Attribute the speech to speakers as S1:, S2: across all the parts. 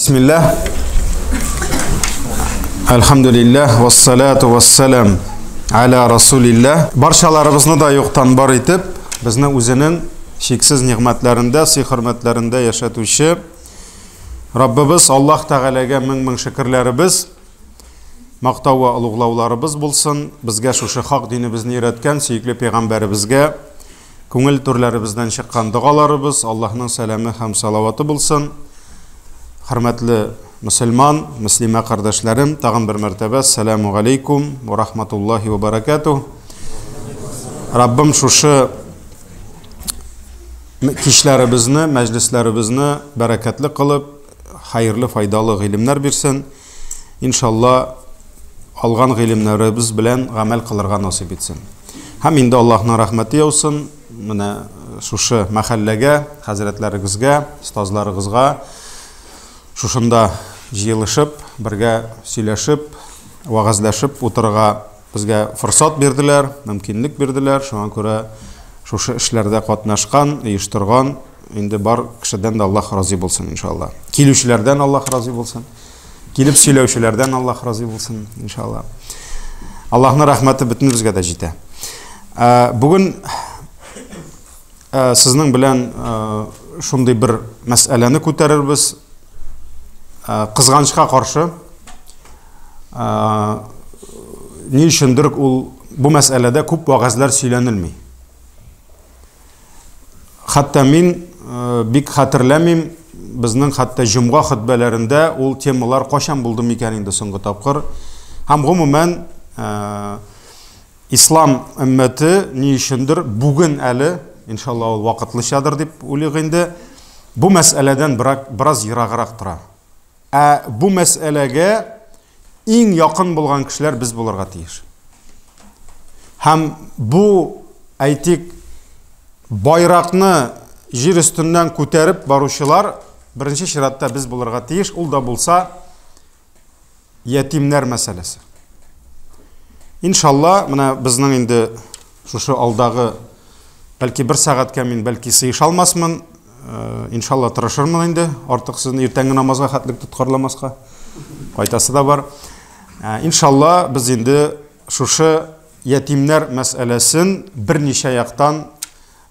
S1: Bismillah. Alhamdulillah. Wassalatu wassalam ala Rasulillah. Barchalarimizni da yo'qdan bor etib, bizni o'zining cheksiz ne'matlarida, hurmatlarida yashatuvchi Rabbimiz Alloh taolaga ming shukrlarimiz, maqtov va ulug'lovlarimiz bo'lsin. Bizga shu haq dinimizni yaratgan suyukli payg'ambarimizga ko'ngil turlarimizdan chiqqan duolarimiz, Allohning salami ham salovati bo'lsin. Hurmatli musulmon, muslima qardoshlarım, tag'in bir martaba assalomu alaykum va rahmatullohi va barakatuh. Rabbim shu kishlarimizni, majlislarimizni barakatli qilib, xayrli, foydali ilmlar bersin. Inshaalloh olgan ilmlarimiz bilan amal qilirga nasib etsin. Ham endi Allohning rahmati yog'sin. Mana shu mahallaga, hazratlaringizga, ustozlaringizga shunda jiyilishib, birga сөйләшib, va'zlashib o'tirga bizga fursat berdilar, mumkinlik berdilar. Shunga ko'ra shu ishlarda qatnashgan, uyushtirgan endi bor kishidan da Alloh rozi bo'lsin inshaalloh. Keluvchilardan Alloh rozi bo'lsin. Kelib сөйләүчеләрдән Alloh rozi bo'lsin inshaalloh. Allohning rahmati butun bizga da yetadi. Bugun sizning bilan shunday bir masalani ko'taramiz. Qizg'anchga qarshi ne uchundir bu masalada ko'p va'zlar söylenilmey. Hatta men bik xatirlamim, bizning hatta jumg'a xutbalarında ol temalar qachon bo'ldi ekaningda so'nggi topqir. Ham umuman islom ummati ne uchundir bugun ali inshaalloh vaqtlichadir deb o'ylayman. Bu masaladan biroz yiroqroq turadi. Bu masalaga eng yaqin bo'lgan kishilar biz bo'larga tegish. Ham bu aytik bayroqni yer ustidan ko'tarib boruvchilar birinchi shiratda biz bo'larga tegish. Ul da bo'lsa yetimlar masalasi. Inshaalloh mana bizning endi shu aldagi balki 1 soatga men balki sıyış almasman. İnşallah tırışırmın endi. Artıq sizni ertangi namazga xatlik tutqarlamasqa qaytası da var. İnşallah biz endi shu yetimler masalasin bir necha yoqdan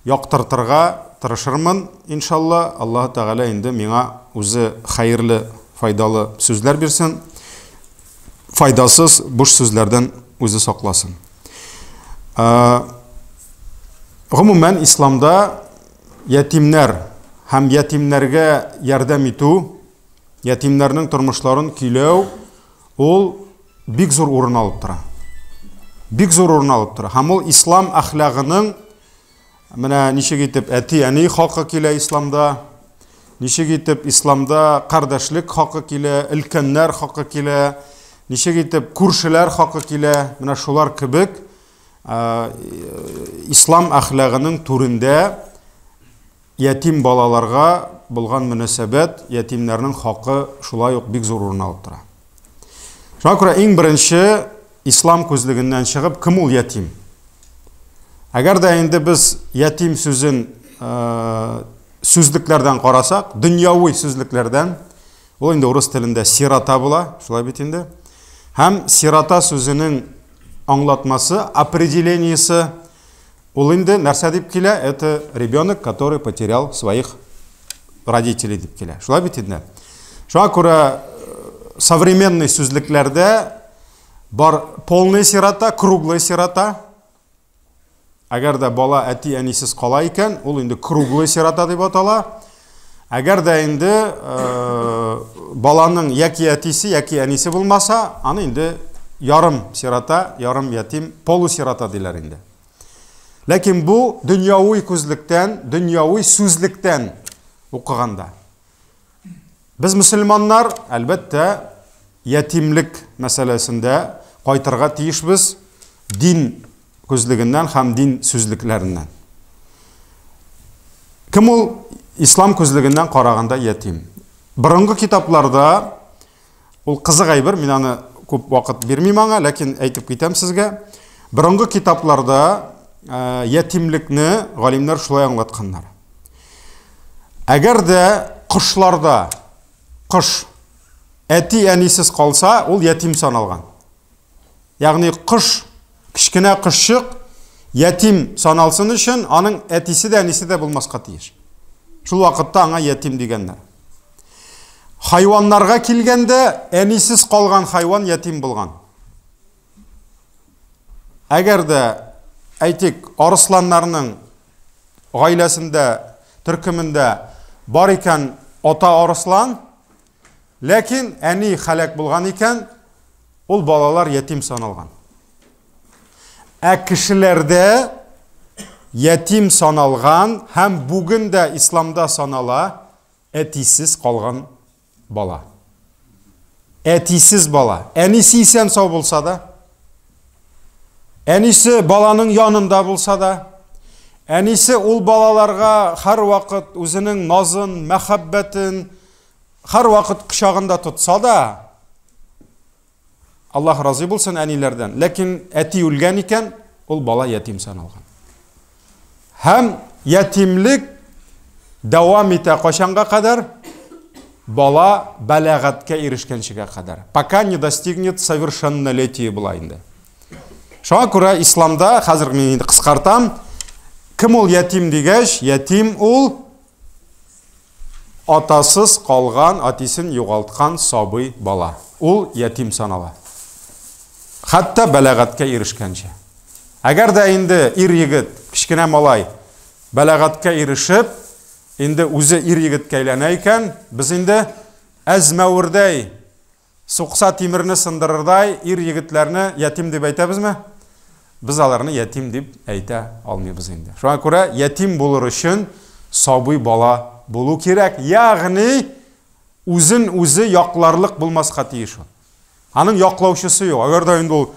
S1: yoqtirtirga tırışırmın. İnşallah Alloh taala endi menga o'zi xayrli, foydali so'zlar bersin. Foydasiz bo'sh so'zlardan o'zi saqlasin. Umuman islomda yetimler hem yetimlerge yardım etu, yetimlerinin turmuşların kilev, ol big zor orun alıp tura. Big zor orun alıp tura. Hem ol İslam ahlakının, mana nişe gitip eti yani hakkı kile İslam'da, nişe gitip İslam'da kardeşlik hakkı kile, ilkenler hakkı kile, nişe gitip kurşiler hakkı kile, mana şular kibik, İslam ahlakının turunda, yetim balalarga bulgan münasebet, yetimlerinin hakkı şulay yok big zor orun alıp tura. Şuna göre en birinci İslam közlüğünden çıkıp kim ol yetim? Eğer de endi biz yetim sözün sözlüklerden qarasak, dünyavi sözlüklerden, o endi Rus tilinde sirata bula, şulay bitinde. Hem sirata sözünün anlatması, определениясы, Улынды нәрсә дип килә, это ребенок, который потерял своих родителей дип килә. Шулай бит инде. Шуңа күрә современный сүзлекләрдә бар полный сирота, круглый сирота. Әгәр дә бала әти әнисез кала икән, ул инде круглый сирота дип атала. Әгәр дә инде баланың яки әтисе, яки әнисе булмаса, аны инде ярым сирота, ярым ятим, полусирота диләр инде. Lakin bu dünyavi közlükten, dünyavi sözlükten okuğanda. Biz Müslümanlar elbette yetimlik meselesinde qaytarga tiyişbiz din közlüğünden hem din sözlüklerinden. Kim ol İslam közlüğünden qaraganda yetim? Burungi kitaplarda ol qiziq ayber, men аны ko'p vaqt bermeyman anga, lakin aytib ketam sizga. Burungi kitaplarda yetimlikni galimler şulay anlatkanlar. Eğer de kışlarda, kış әти әнисіз қалса, ол ятим саналған. Яғни құш, кішкене құшшық, ятим саналсын үшін, аның әтisi де әнisi де болмасқа тиіс. Шул вақытта аңа ятим дегеннер. Хайваннарға келгенде, әнисіз қалған хайван ятим болған. Әгер де, әйтек, арысланларының ғайләсінде, түркімінде бар екен ата арыслан, ләкин әни хәләк болған екен, ол балалар ятим саналған. Кішілерде ятим саналған, һәм бүгін де исламда санала әтисіз қалған бала. Әтисіз бала. Әнisi исән сау болса да, әнisi баланың янында болса да, әнisi ол балаларға һәр вақыт өзінің назын, мәхәббәтін һәр вақыт құшағында тұтса да, Аллах разы болсын әнилерден. Ләкин әти өлген екен, ол бала ятим саналған. Һәм ятимлік дәвам ете қашанға қадар? Бала бәләғатқа ерішкеншіге қадар. Пока не достигнет совершеннолетие бұлайынды. Шоға күрә исламда, қазір мен қысқартам, кім ол ятим дегеш? Ятим ол атасыз қалған, атисын юғалтқан сабый бала. Ол ятим санала. Хатта бәләғатқа ерішкенше. Әгер де енді ир-егіт, кішкене малай, бәләғатқа ерішіп, енді өзі ир-егітке әйленейкен, біз енді әзмәуірдей, суқса темірні сындырырдай ир-егітлеріні ятим деп айтабыз ма? Біз аларыны ятим деп әйте алмайбыз енді. Шоға күрә, ятим болыр үшін сабый бала болу керек. Яғни, өзін өзі яқларлық болмасқа тиіш. Аның яқлаушысы yok. Әгер де енді ол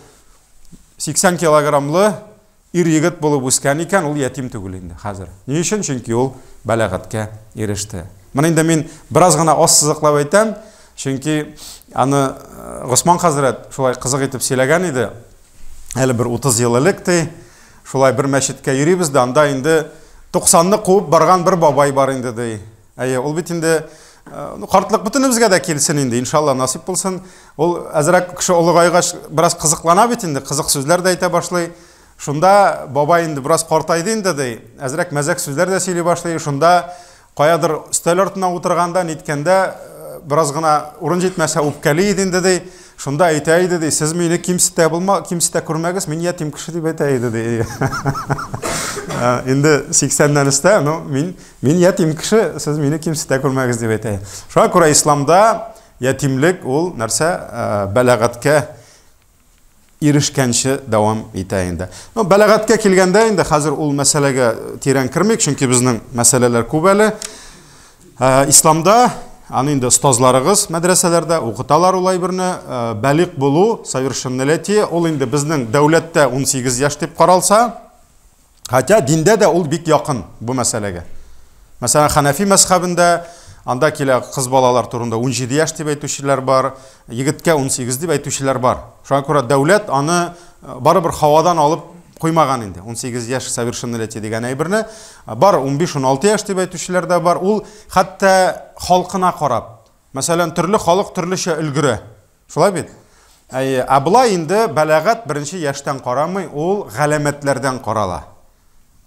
S1: 80 килограмлы ир-егіт болып өскен екен, ол ятим түгіл енді қазір. Не үшін? Чөнки ол бәләғатқа ерішті. Мына енді мен біраз ғана аз сызықлап айтам, чөнки аны Ғосман хазірет шулай қызық етіп сөйлеген еді. Әлі бір 30 ел электе, шулай бір мәшітке йөрибез да, анда енді 90-ны қуып барған бір бабай бар енді дей. Ол бит енді қартлық бүтінімізге де келсін енді, иншалла насип болсын. Ол әзірәк кіші ұлығайға біраз қызықлана бит енді, қызық сөздер де айта башлай. Шунда бабай енді біраз қартайды енді дей, әзірәк мәзәк сөздер де сөйлей башлай. Шунда қоядыр үстел артына отырғанда неткенде біраз ғана урын жетмәсә үпкәли енді дей. Шунда айтайды дей, сіз мені кимсіте көрмәгіз, мен ятим кіші деп айтайды дей. Енді 80-нен үсті, мен ятим кіші, сіз мені кимсіте көрмәгіз деп айтайды. Шоға күрә исламда ятимлік ол нәрсе бәләғатқа ерішкенші дәвам етейінді. Бәләғатқа келгенде енді қазір ол мәселеге терен кірмек, чөнки біздің мәселелер көп әлі. Исламда аны енді ұстазларығыз мәдрәсәләрдә оқыталар улай бірні бәлиқ болу, совершеннолетие, ол енді біздің дәулетте 18 яш деп қаралса, хотя динде де ол бик яқын бұл мәселеге. Мәселен, Ханафи мәзһәбендә анда келе қыз балалар турында 17 яш деп әйтүчеләр бар, егеткә 18 деп әйтүчеләр бар. Шуңа күрә дәулет аны барыбер һавадан алып қоймаған енді. 18 яш совершеннолетие деген әйберне бар, 15-16 яш деп әйтүчеләр дә бар. Ул хәтта халқына қарап. Мәсәлән, түрлі халық түрліше үлгірі. Шулай бит. Абылай енді бәләғат бірінші яштан қарамай, ол ғәләмәтләрдән қарала.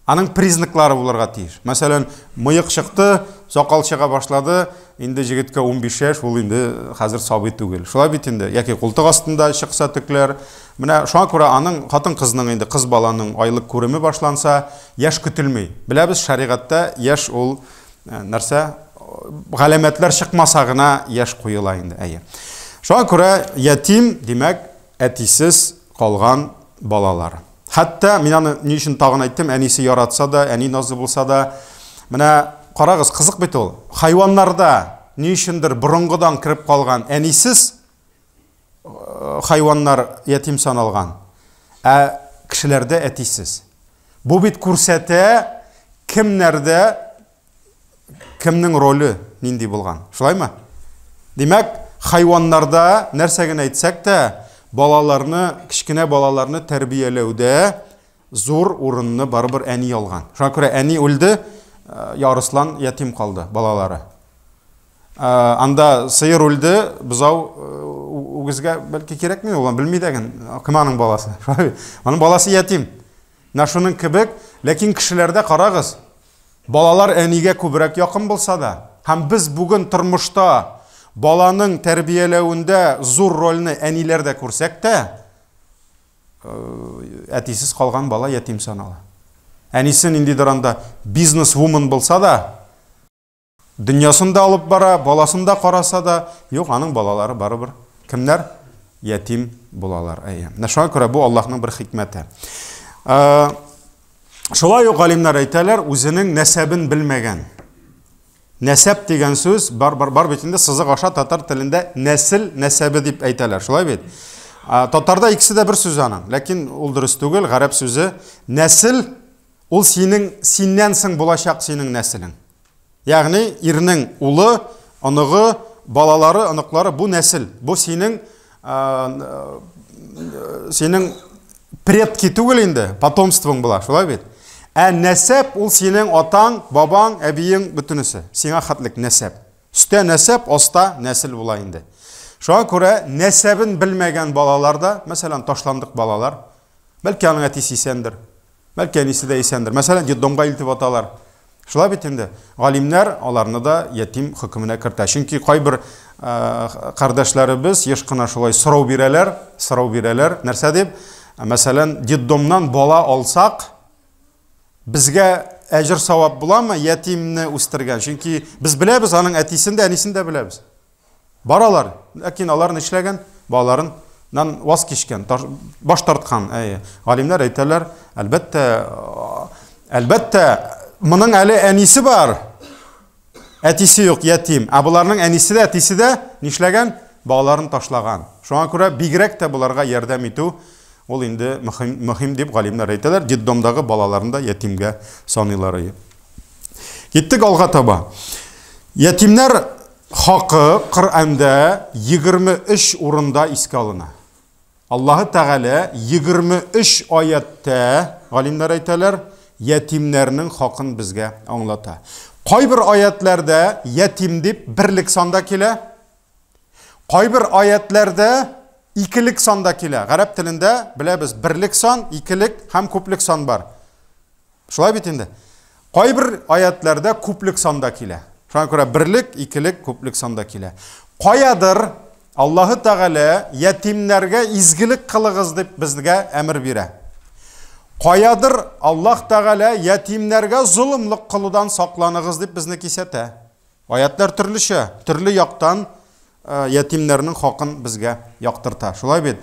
S1: Аның признаклары булырга тиеш. Мәсәлән, мыйык чыкты, сакал чыга башлады, инде җегеткә 15 яшь, ул инде хәзер сабый түгел. Шулай бит инде, яки култык астында чыкса төкләр. Менә шуңа күрә аның хатын-кызның инде кыз баланың айлык күреме башланса, яшь көтелмәй. Беләбез, шәригатьтә яшь ул нәрсә, галәмәтләр чыкмаса гына яшь куела инде. Шуңа күрә ятим, димәк, әтисез калган балалар. Хәтта мен аны ни өчен тагын әйттем, әнисе яратса да, әни назы булса да, менә карагыз, кызык бит ул. Хайваннарда ни өчендер борынгыдан кирип калган әнисез хайваннар ятим саналган. Кешеләрдә әтисез. Бу бит күрсәтә кемнәрдә кемнең роле нинди булган. Шулаймы? Димәк, хайваннарда нәрсәген әйтсәк тә, балаларны, кішкене балаларны тәрбияләүдә зур урынны барыбер әни алган. Шуңа күрә әни үлде, ярыслан ятим калды балалары. анда сыер үлді, бұзау үгізге бәлкі керек ме, олан білмейді әген, кім аның баласы. Аның баласы ятим. Нашының кібік, ләкин кішілерді қарағыз. Балалар әниге көбірек яқын болса да, һәм біз бүгін тұрмышта баланың тәрбиелеуінде зор рөліні әнилерді көрсек те, әтисіз қалған бала ятим саналы. Әнисін индидер анда бизнес-вумен болса да, дүниясын да алып бара, баласын да қараса да, жоқ, аның балалары бары-бір. Кімдер? Ятим болалар. Шуңа күрә бу Аллаһның бір хикмәте. Шулай ук галимнәр әйтәләр, үзенең нәсәбен белмәгән. Нәсәп дигән сүз бар бит инде сызык аша татар телендә нәсел, нәсәбе дип әйтәләр. Шулай бит. Татарда икесе дә бер сүз аның, ләкин ул дөрес түгел, гарәп сүзе. Нәсел ул синнән соң булачак синең нәселең. Ягъни ирнең улы, оныгы, балалары, оныклары бу нәсел. Бу синең предки түгел инде, потомствоң була, шулай бит. Нәсәп ул синең атаң, бабаң, әбиең бөтенесе. Сиңа хатлык нәсәп. Үстә нәсәп, аста нәсел була инде. Шуңа күрә нәсәбен белмәгән балаларда, мәсәлән, ташландык балалар, бәлки аның әтисе исәндер, бәлки әнисе дә исәндер. Мәсәлән, детдомга илтеп аталар. Шулай бит инде. Галимнәр аларны да ятим хөкеменә кертә. Чөнки кайбер кардәшләребез еш кына шулай сорау бирәләр. Нәрсә дип? Мәсәлән, детдомнан бала алсак, безгә әҗр савап буламы ятимне үстергән? Чөнки без беләбез аның әтисен дә, әнисен дә беләбез. Баралар, ләкин алар нишләгән? Балаларыннан ваз кичкән, баш тарткан. Галимнәр әйтәләр, әлбәттә, моның әле әнисе бар. Әтисе юк, ятим. Буларның әнисе дә, әтисе дә нишләгән? Балаларын ташлаган. Шуңа күрә бигрәк тә буларга ярдәм итү ул инде мөһим дип галимнәр әйтәләр. Детдомдагы балаларында ятимгә саныйлары. Киттек алга таба. Ятимнәр хакы Коръәндә 23 урында искә алына. Аллаһы Тәгалә 23 аятта галимнәр әйтәләр, ятимнәрнең хакын безгә аңлата. Кайбер аятларда ятим дип бирлек санда килә. Кайбер аятларда икелек санда килә. Гарәп телендә беләбез, бирлек сан, икелек һәм күплек сан бар. Шулай бит инде. Кайбер аятларда күплек санда килә. Шуңа күрә бирлек, икелек, күплек санда килә. Каядыр Аллаһы Тәгалә ятимнәргә изгелек кылыгыз дип безгә әмер бирә. Каядыр Аллаһ Тәгалә ятимнәргә зулымлык кылудан сакланыгыз дип безне кисәтә. Аятлар төрлечә, төрле яктан ятимнәрнең хакын безгә яктырта. Шулай бит.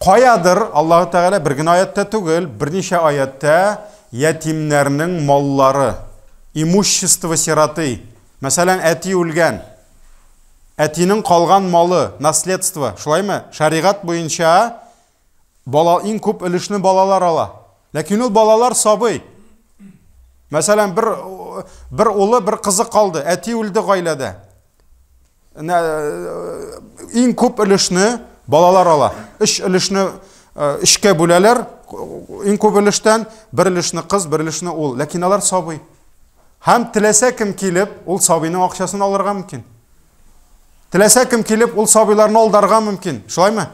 S1: Каядыр Аллаһ Тәгалә бер генә аятта түгел, берничә аятта ятимнәрнең маллары, имущество сираты. Мәсәлән, әти үлгән. Әтинең калган малы, наследство, шулаймы? Шәригать буенча бала иң күп өлешне балалар ала. Ләкин ул балалар сабый. Мәсәлән, бер улы, бер кызы калды, әти үлде гаиләдә. Иң күп өлешне балалар ала. 3 өлешне 3кә бүләләр, иң күп өлештән бер өлешне кыз, бер өлешне ул. Ләкин алар сабый. Һәм теләсә кем килеп, ул сабыйның акчасын алырга мөмкин. Теләсә кем килеп, ул сабыйларны алдарга мөмкин. Шулаймы?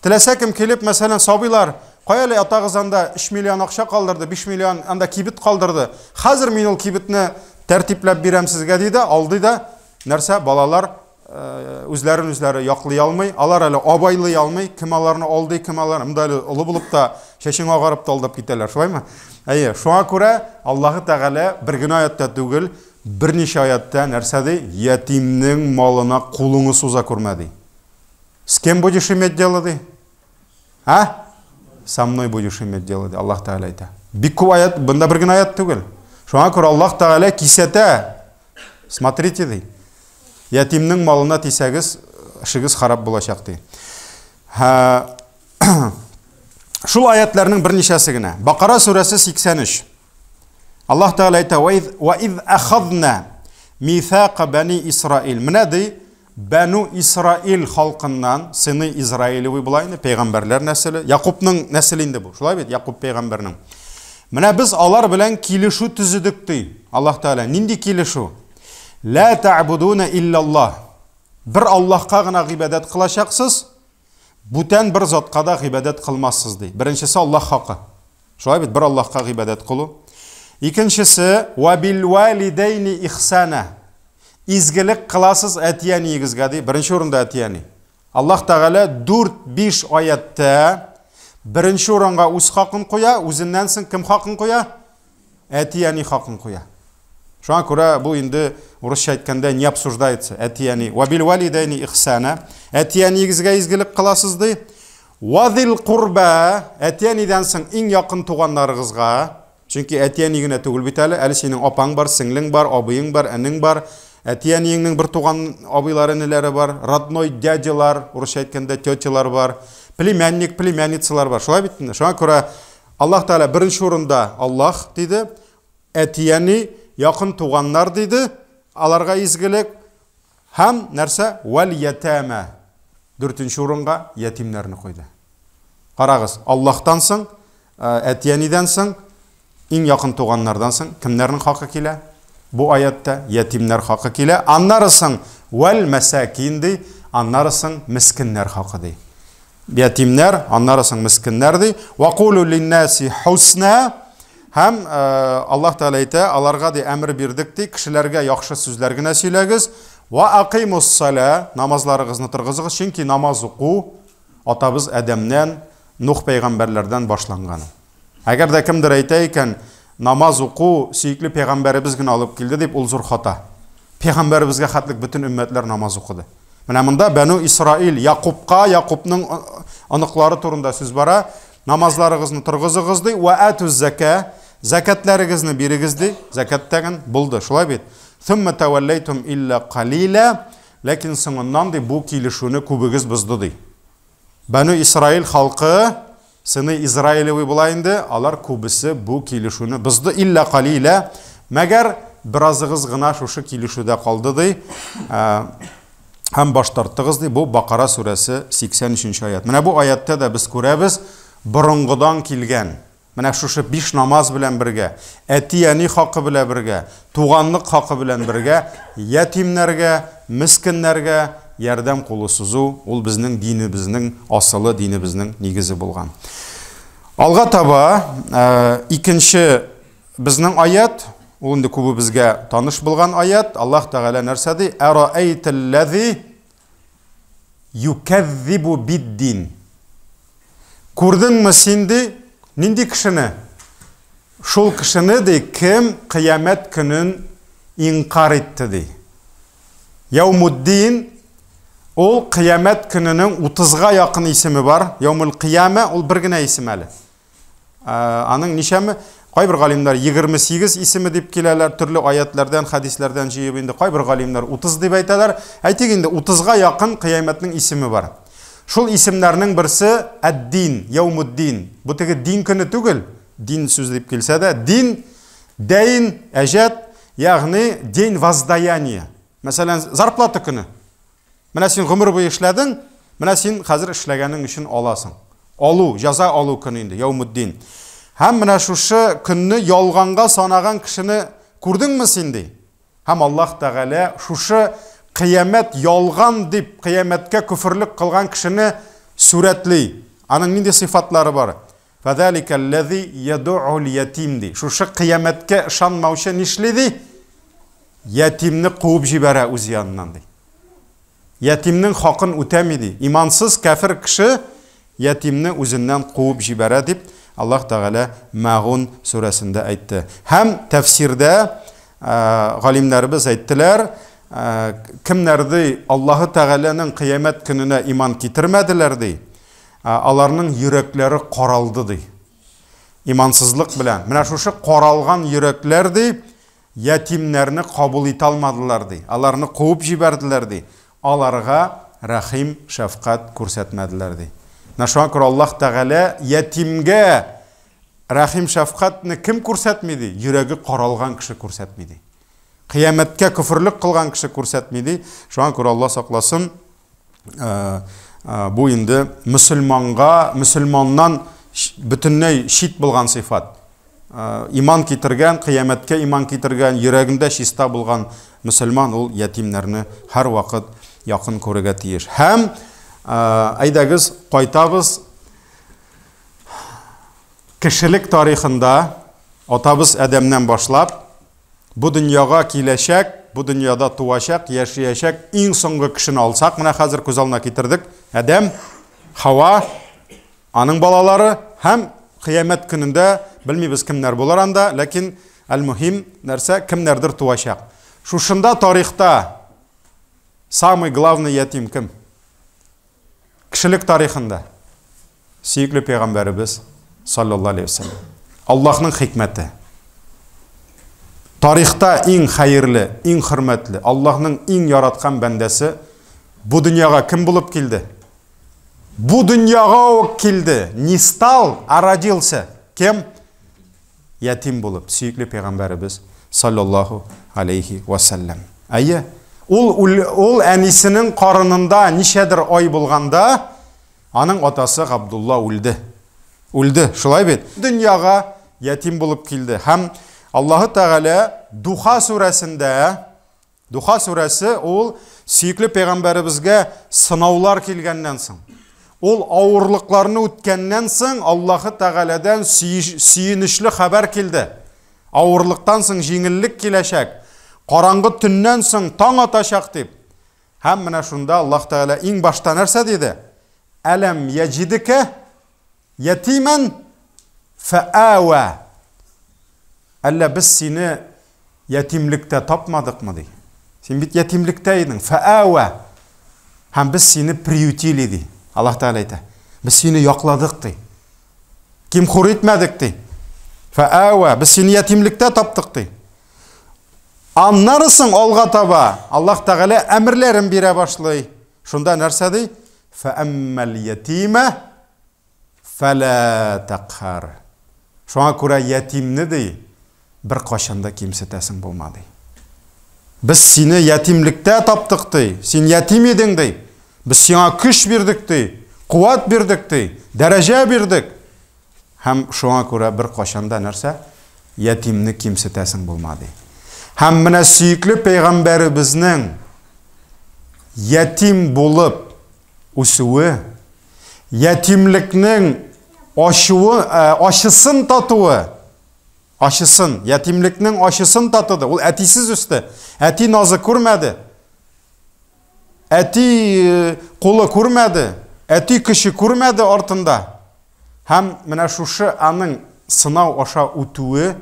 S1: Теләсә кем килеп, мәсәлән, сабыйлар, каялы атагыз анда 3 миллион акча калдырды, 5 миллион анда кибет калдырды. Хәзер мин ул кибетне тәртипләп бирәм сезгә диде, алды да, нәрсә, балалар үзләрен яклый алмый, алар әле абайлый алмый, кем аларны алды, кем аларны, монда әле улы булып та шәшең агарып та алдап китәләр, шулаймы? Шуңа күрә Аллаһы Тәгалә бер генә аятта түгел, берничә аятта нәрсә ди? Ятимнең малына кулыңны суза күрмә ди. С кем будешь иметь дело ди? Со мной будешь иметь дело ди. Аллаһ Тәгалә әйтә. Бик күп аят, бында бер генә аят түгел. Шуңа күрә Аллаһ Тәгалә кисәтә. Смотрите ди. Ятимнең малына тисәгез, эшегез харап булачак ди. Шул аятларның берничәсе генә. Бакара сүрәсе 83. Аллаһ Тәгалә әйтә: "Ва из ахадна мисаqa бани Исраил". Менә ди, Бану Исраил халкыннан, сыны Израилевый булайны, пәйгамбәрләр нәселе, Якубның нәселе инде бу. Шулай бит, Якуб пәйгамбәрнең. Менә без алар белән килешү төзедек ди. Аллаһ Тәгалә нинди килешү? ла та'будуна иллаллах. Бір Аллахқа ғына ғибадат қылашақсыз, бүтән бір затқа да ғибадат қылмассыз дейді. Біріншісі Аллах хақы. Шулай бит, бір Аллахқа ғибадат қылу. Екіншісі ва бил валидайни ихсана. Изгілік қыласыз әтия негізге дейді. Бірінші орында әтия не. Аллах Тағала 4-5 аятта бірінші орынға өз хақын қоя, өзінен соң кім хақын қоя? Әтияни хақын қоя. Шуңа күрә бұл енді орысша айтқанда не обсуждается? Әтияни ва бил валидайни ихсана. Әтия негізге изгілік қыласыз дейді. Ва зил құрба. Әтияниден соң ең жақын туғандарыңызға. Чөнки әтияни генә түгел бит әле. Әле синең апаң бар, сіңлең бар, абыйың бар, әнең бар. Әтиянеңнең бір туған абыйлары неләре бар, родной дядялар, орысша әйткәндә тетялар бар, племянник, племянницалар бар. Шулай бит инде. Шуңа күрә Аллаһ Тәгалә беренче урында Аллаһ диде, әтияни якын туганнар диде, аларга изгелек һәм нәрсә? Вал ятама. Дүртенче урынга ятимнәрне куйды. Карагыз, Аллаһтан соң, әтиянидән соң, иң якын туганнардан соң кемнәрнең хакы килә? Бу аятта ятимнәр хакы килә. Аннарысын вал масакин ди, аннарысын мискиннәр хакы ди. Ятимнәр, аннарысын мискиннәр ди. Ва кулу линнаси хусна. Һәм Аллаһ Тәгалә әйтә, аларга ди әмр бирдек ди, кешеләргә яхшы сүзләр генә сөйләгез. Ва акимус сала, намазларыгызны торгызыгыз, чөнки намаз уку атабыз Адәмнән, Нух пәйгамбәрләрдән башланган. Әгәр дә кемдер әйтә икән, намаз уку сөйкле пәйгамбәребез генә алып килде дип, ул зур хата. Пәйгамбәребезгә хәтлек бөтен өммәтләр намаз укыды. Менә монда Бәну Исраил, Якубка, Якубның аныклары турында сүз бара. Намазларыгызны торгызыгыз ди, ва атуз зака, закатларыгызны бирегез ди. Закат тагын булды, шулай бит. Thumma tawallaytum illa qalila, ләкин соңыннан ди бу килешүне күбегез бозды ди. Бәну Исраил халкы, сыны Израилеви була инде, алар күбесе бу килешүне бозды илля qalila, мәгәр биразыгыз гына шушы килешүдә калды ди. Һәм баш тарттыгыз ди. Бу Бакара сүрәсе 83-нче аят. Менә бу аятта да без күрәбез, борынгыдан килгән. Менә шушы 5 намаз белән бергә, әтияни хакы белән бергә, туганлык хакы белән бергә, ятимнәргә, мискиннәргә ярдәм кулы сузу, ул безнең динебезнең асылы, динебезнең нигезе булган. Алга таба икенче безнең аят, ул инде күбе безгә таныш булган аят. Аллаһ Тәгалә нәрсә ди? Араайталлази юкәззибу биддин. Күрдеңме син ди? Нинди кешене? Шул кешене ди, кем кыямәт көнен инкар итте ди. Яумуддин, ул кыямәт көненең 30-га якын исеме бар. Яумул кыяма, ул бер генә исем әле. Аның нишәме? Кайбер галимнар 28 исеме дип киләләр, төрле аятлардан, хадисләрдән җыеп инде. Кайбер галимнар 30 дип әйтәләр. Әйтик инде 30-га якын кыямәтнең исеме бар. Шул исемнәрнең берсе ад-дин, яумуддин. Бу теге дин көне түгел. Дин сүз дип килсә дә, дин, дәйн, әҗәт, ягъни дин воздаяние. Мәсәлән, зарплата көне. Менә син гомер буе эшләдең, менә син хәзер эшләгәнең өчен аласың. Алу, җәза алу көне инде, яумуддин. Һәм менә шушы көнне ялганга санаган кешене күрдеңме син ди? Һәм Аллаһ Тәгалә шушы кыямәт ялган дип, кыямәткә күфрлек кылган кешене сүрәтли. Аның нинди сыйфатлары бар? Фадаликаллази яду'ул ятим ди. Шушы кыямәткә ышанмаучы нишли ди? Ятимне куып җибәрә үз яныннан ди. Ятимнең хакын үтәми ди. Имансыз кафир кеше ятимне үзеннән куып җибәрә дип Аллаһ Тәгалә Мәгун сүрәсендә әйтте. Һәм тәфсирдә галимнәрбез әйттеләр, кемнәрди Аллаһ Тәгаләнең кыямәт көненә иман китермәделәр ди. Аларның йөрәкләре каралды ди. Имансызлык белән. Менә шушы каралган йөрәкләр ди, ятимнәрне кабул итә алмадылар ди. Аларны куып җибәрделәр ди. Аларга рәхим, шәфкать күрсәтмәделәр ди. Шуңа күрә Аллаһ Тәгалә ятимгә рәхим, шәфкатьне кем күрсәтми ди? Йөрәге каралган кеше күрсәтми ди. Кыямәткә күфрлек кылган кеше күрсәтми ди. Шуңа күрә Аллаһ сакласын, бу инде мөселманга, мөселманнан бөтенләй шит булган сыйфат. иман китергән, кыямәткә иман китергән, йөрәгендә чиста булган мөселман ул ятимнәрне һәр вакыт якын күрергә тиеш. Һәм әйдәгез кайтабыз кешелек тарихында атабыз Адәмнән башлап бу дөньяга киләчәк, бу дөньяда туачак, яшәячәк иң соңгы кешене алсак, менә хәзер күз алдына китердек. Адәм, Хава, аның балалары һәм кыямәт көнендә белмибез кемнәр булар анда, ләкин әл-мухим нәрсә кемнәрдер туачак. Шушында тарихта самый главный ятим кем? Кешелек тарихында сөйкле пәйгамбәрбез саллаллаһу алейхи ва саллям. Аллаһның хикмәте. Тарихта иң хәерле, иң хөрмәтле, Аллаһның иң яраткан бәндәсе бу дөньяга кем булып килде? Бу дөньяга ук килде. Не стал, а родился. Кем? Ятим булып, сөйкле пәйгамбәрбез саллаллаһу алейхи ва саллям. Әйе, ул әнисенең карынында ничәдер ай булганда, аның атасы Габдулла үлде. Үлде, шулай бит. Дөньяга ятим булып килде. Һәм Аллаһы Тәгалә Духа сүрәсендә, Духа сүрәсе ул сөйкле пәйгамбәребезгә сынаулар килгәннән соң, ул авырлыкларны үткәннән соң Аллаһы Тәгаләдән сөенечле хәбәр килде. Авырлыктан соң җиңеллек киләчәк. Караңгы төннән соң таң атачак дип. Һәм менә шунда Аллаһ Тәгалә иң башта нәрсә диде? Әләм яҗидика ятиман фаава. Әллә без сине ятимлектә тапмадыкмы ди? Син бит ятимлектә идең. Фаава. Һәм без сине приютили ди. Аллаһ Тәгалә әйтә. Без сине якладык ди. Ким хур итмәдек ди. Фаава. Без сине ятимлектә таптык ди. Аннарысын алга таба Аллаһ Тәгалә әмерләрен бирә башлый. Шунда нәрсә ди? Фааммал ятима фала тaqhar. Шуңа күрә ятимне ди бер кашанда кимсетәсең булмады. Без сине ятимлектә таптык ди. Син ятим идең ди. Biz сиңа көч бирдек ди, куат бирдек ди, дәрәҗә бирдек. Һәм шуңа күрә бер кашанда нәрсә? Ятимне кимсетәсең булмады. Һәм менә сөйкле пәйгамбәребезнең ятим булып үсүе, ятимлекнең ашысын татуы, ятимлекнең ашысын татыды. Ул әтисез үсте. Әти назы күрмәде. Әти кулы күрмәде, әти кеше күрмәде артында. Һәм менә шушы аның сынау аша үтүе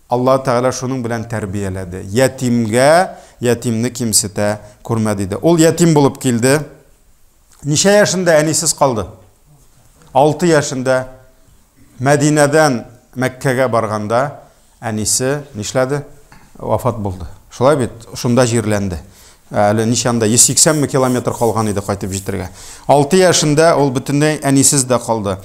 S1: Аллаһ Тәгалә шуның белән тәрбияләде. Ятимне кимсетә күрмәде диде. Ул ятим булып килде. Ничә яшендә әнисез калды? 6 яшендә Мәдинәдән Мәккәгә барганда әнисе нишләде? Вафат булды. Шулай бит, шунда җирләнде. Әле нишанда 180 километр калган иде кайтып җитәргә. 6 яшендә ул бөтенләй әнисез дә калды.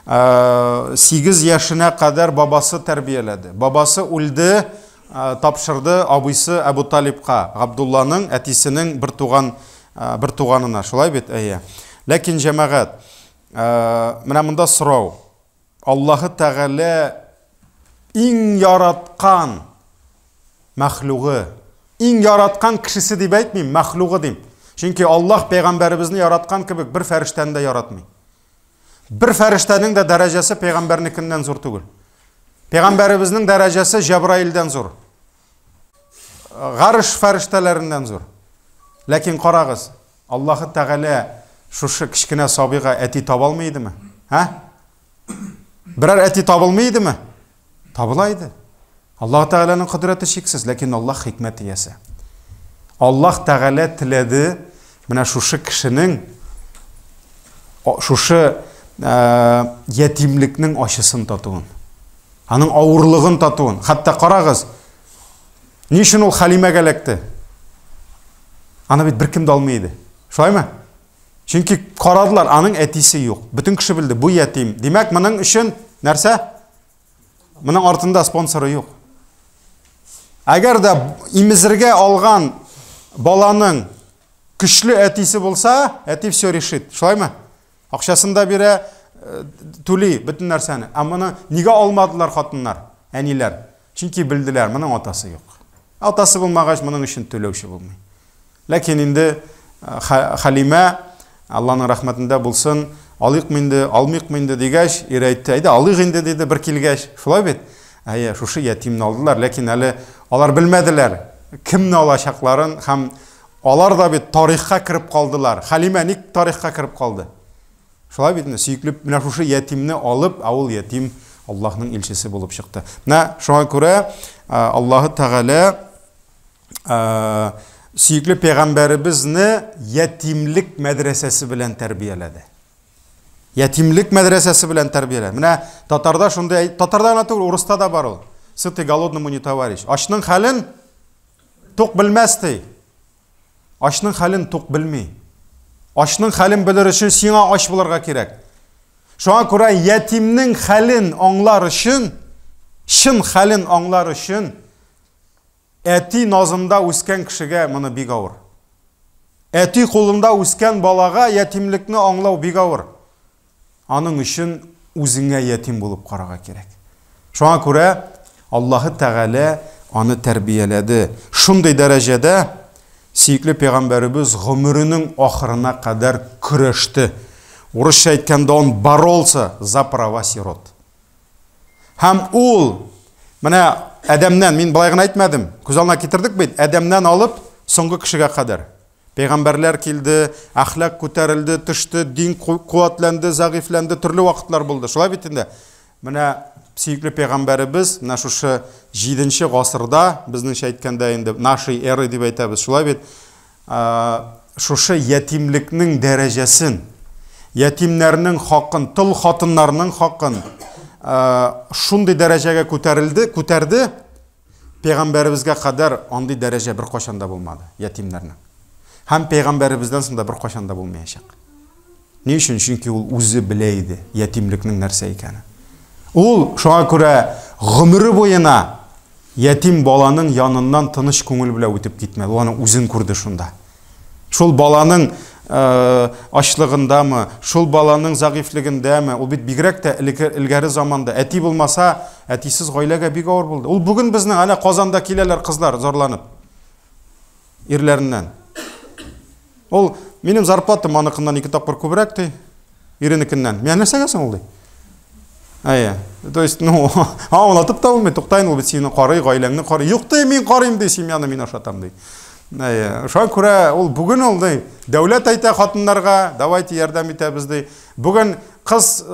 S1: 8 яшенә кадәр бабасы тәрбияләде. Бабасы үлде, тапшырды абыйсы Әбу Талибка, Габдулланың әтисенең бер туганына. Шулай бит, әйе. Ләкин җәмәгать, менә монда сорау. Аллаһы Тәгалә иң яраткан мәхлугы, иң яраткан кешесе дип әйтмим, мәхлугы дим. Чөнки Аллаһ пәйгамбәребезне яраткан кебек бер фәрештәне дә яратмый. Бер фәрештәнең дә дәрәҗәсе пәйгамбәрнекеннән зур түгел. Пәйгамбәребезнең дәрәҗәсе Җабраилдән зур. Гарш фәрештәләреннән зур. Ләкин карагыз, Аллаһы Тәгалә шушы кичкенә сабыйга әти таба алмый идеме? Берәр әти табылмый идеме? Табыла иде. Аллаһ Тәгаләнең кудрәте шиксез, ләкин Аллаһ хикмәт иясе. Аллаһ Тәгалә теләде менә шушы кешенең шушы ятимлекнең ашысын татуын, аның авырлыгын татуын. Хәтта карагыз, ни өчен ул Халимәгә эләкте? Аны бит беркем дә алмый иде. Шулаймы? Чөнки карадылар, аның әтисе юк. Бүтән кеше белде, бу ятим. Димәк, моның өчен нәрсә? Моның артында спонсоры юк. Әгәр дә имезергә алган баланың көчле әтисе булса, әти все решит. Шулаймы? Акчасын да бирә, түли бөтен нәрсәне. Әмма нигә алмадылар хатыннар? әниләр. Чөнки белделәр, моның атасы юк. Атасы булмагач, моның өчен төләүче булмый. Ләкин инде Халимә, Алланың рәхмәтендә булсын, алыйк минде, алмыйк минде дигәч, ире әйтте, әйдә алыйк инде диде бер килгәч. Шулай бит? Шушы ятимне алдылар, ләкин әле алар белмәделәр кемне алачакларын, һәм алар да бит тарихка кирип калдылар. Халимә ник тарихка кирип калды? Шулай бит, сөйклеп, менә шушы ятимне алып, ул ятим Аллаһның илчесе булып чыкты. Менә шуңа күрә Аллаһы Тәгалә сөйкле пәйгамбәребезне ятимлек мәдрәсәсе белән тәрбияләде. Ятимлек мәдрәсәсе белән тәрбияләде. Менә татарда шундай, татарда гына түгел, урыста да бар ул. Сытый голодному не товарищ. Ашның хәлен тук белмәс ди. Ашның хәлен тук белми. Ашның хәлен белер өчен сиңа аш булырга кирәк. Шуңа күрә ятимнең хәлен аңлар өчен, шын хәлен аңлар өчен әти назында үскән кешегә моны бик авыр. Әти кулында үскән балага ятимлекне аңлау бик авыр. Аның өчен үзеңә ятим булып карарга кирәк. Шуңа күрә Аллаһы Тәгалә аны тәрбияләде. Шундый дәрәҗәдә сөйкле пәйгамбәребез гомеренең ахырына кадәр көрәште. Урысча әйткәндә он боролся за права сирот. Һәм ул менә Әдәмнән, мин былай гына әйтмәдем, күз алдына китердек бит, Әдәмнән алып соңгы кешегә кадәр. Пәйгамбәрләр килде, әхлак күтәрелде, төште, дин куәтләнде, зәгыйфләнде, төрле вакытлар булды. Шулай бит инде. Менә сөйкле пәйгамбәребез, менә шушы 7нче гасырда, безнеңчә әйткәндә инде нашей эры дип әйтәбез. Шулай бит, шушы ятимлекнең дәрәҗәсен, ятимнәрнең хакын, тыл хатыннарның хакын шундый дәрәҗәгә күтәрде, пәйгамбәребезгә кадәр андый дәрәҗә бер кашанда булмады ятимнәрнең. Һәм пәйгамбәребездән соң да бер кашанда булмаячак. Ни өчен? Чөнки ул үзе белә иде ятимлекнең нәрсә икәнен. Ул шуңа күрә гомере буена ятим баланың яныннан тыныч күңел белән үтеп китмәде. Ул аның үзен күрде шунда. Шул баланың ачлыгындамы, шул баланың зәгыйфлегендәме, ул бит бигрәк тә илгәре заманда әти булмаса, әтисез гаиләгә бик авыр булды. Ул бүген безнең әнә Казанда киләләр кызлар зарланып ирләреннән. Ул минем зарплатам аныкыннан 2 тапкыр күбрәк ди, иренекеннән. Мен нәрсәгә соң ул ди? То есть, аңлатып та булмый, туктайын ул бит сине карый, гаиләңне карый. Юк ди, мин карыйм ди, семьяны мин ашатам ди. Шуңа күрә ул бүген ул ди, дәүләт әйтә хатыннарга, давайте ярдәм итәбез ди. Бүген кыз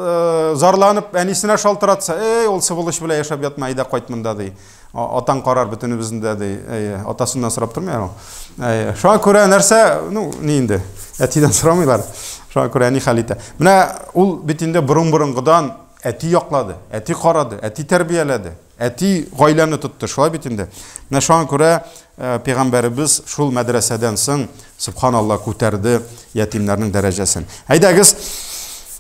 S1: зарланып әнисенә шалтыратса, ул сыбылыш белән яшәп ятма, әйдә кайт монда ди. Атаң карар бөтенебезне дә ди. Атасыннан сорап тормый ул. Шуңа күрә нәрсә, ни инде, әтидән сорамыйлар. Шуңа күрә ни хәл итә. Менә ул бит инде борын-борынгыдан әти яклады, әти карады, әти тәрбияләде, әти гаиләне тотты. Шулай бит инде. Менә шуңа күрә пәйгамбәребез шул мәдрәсәдән соң субханалла күтәрде ятимнәрнең дәрәҗәсен. Әйдәгез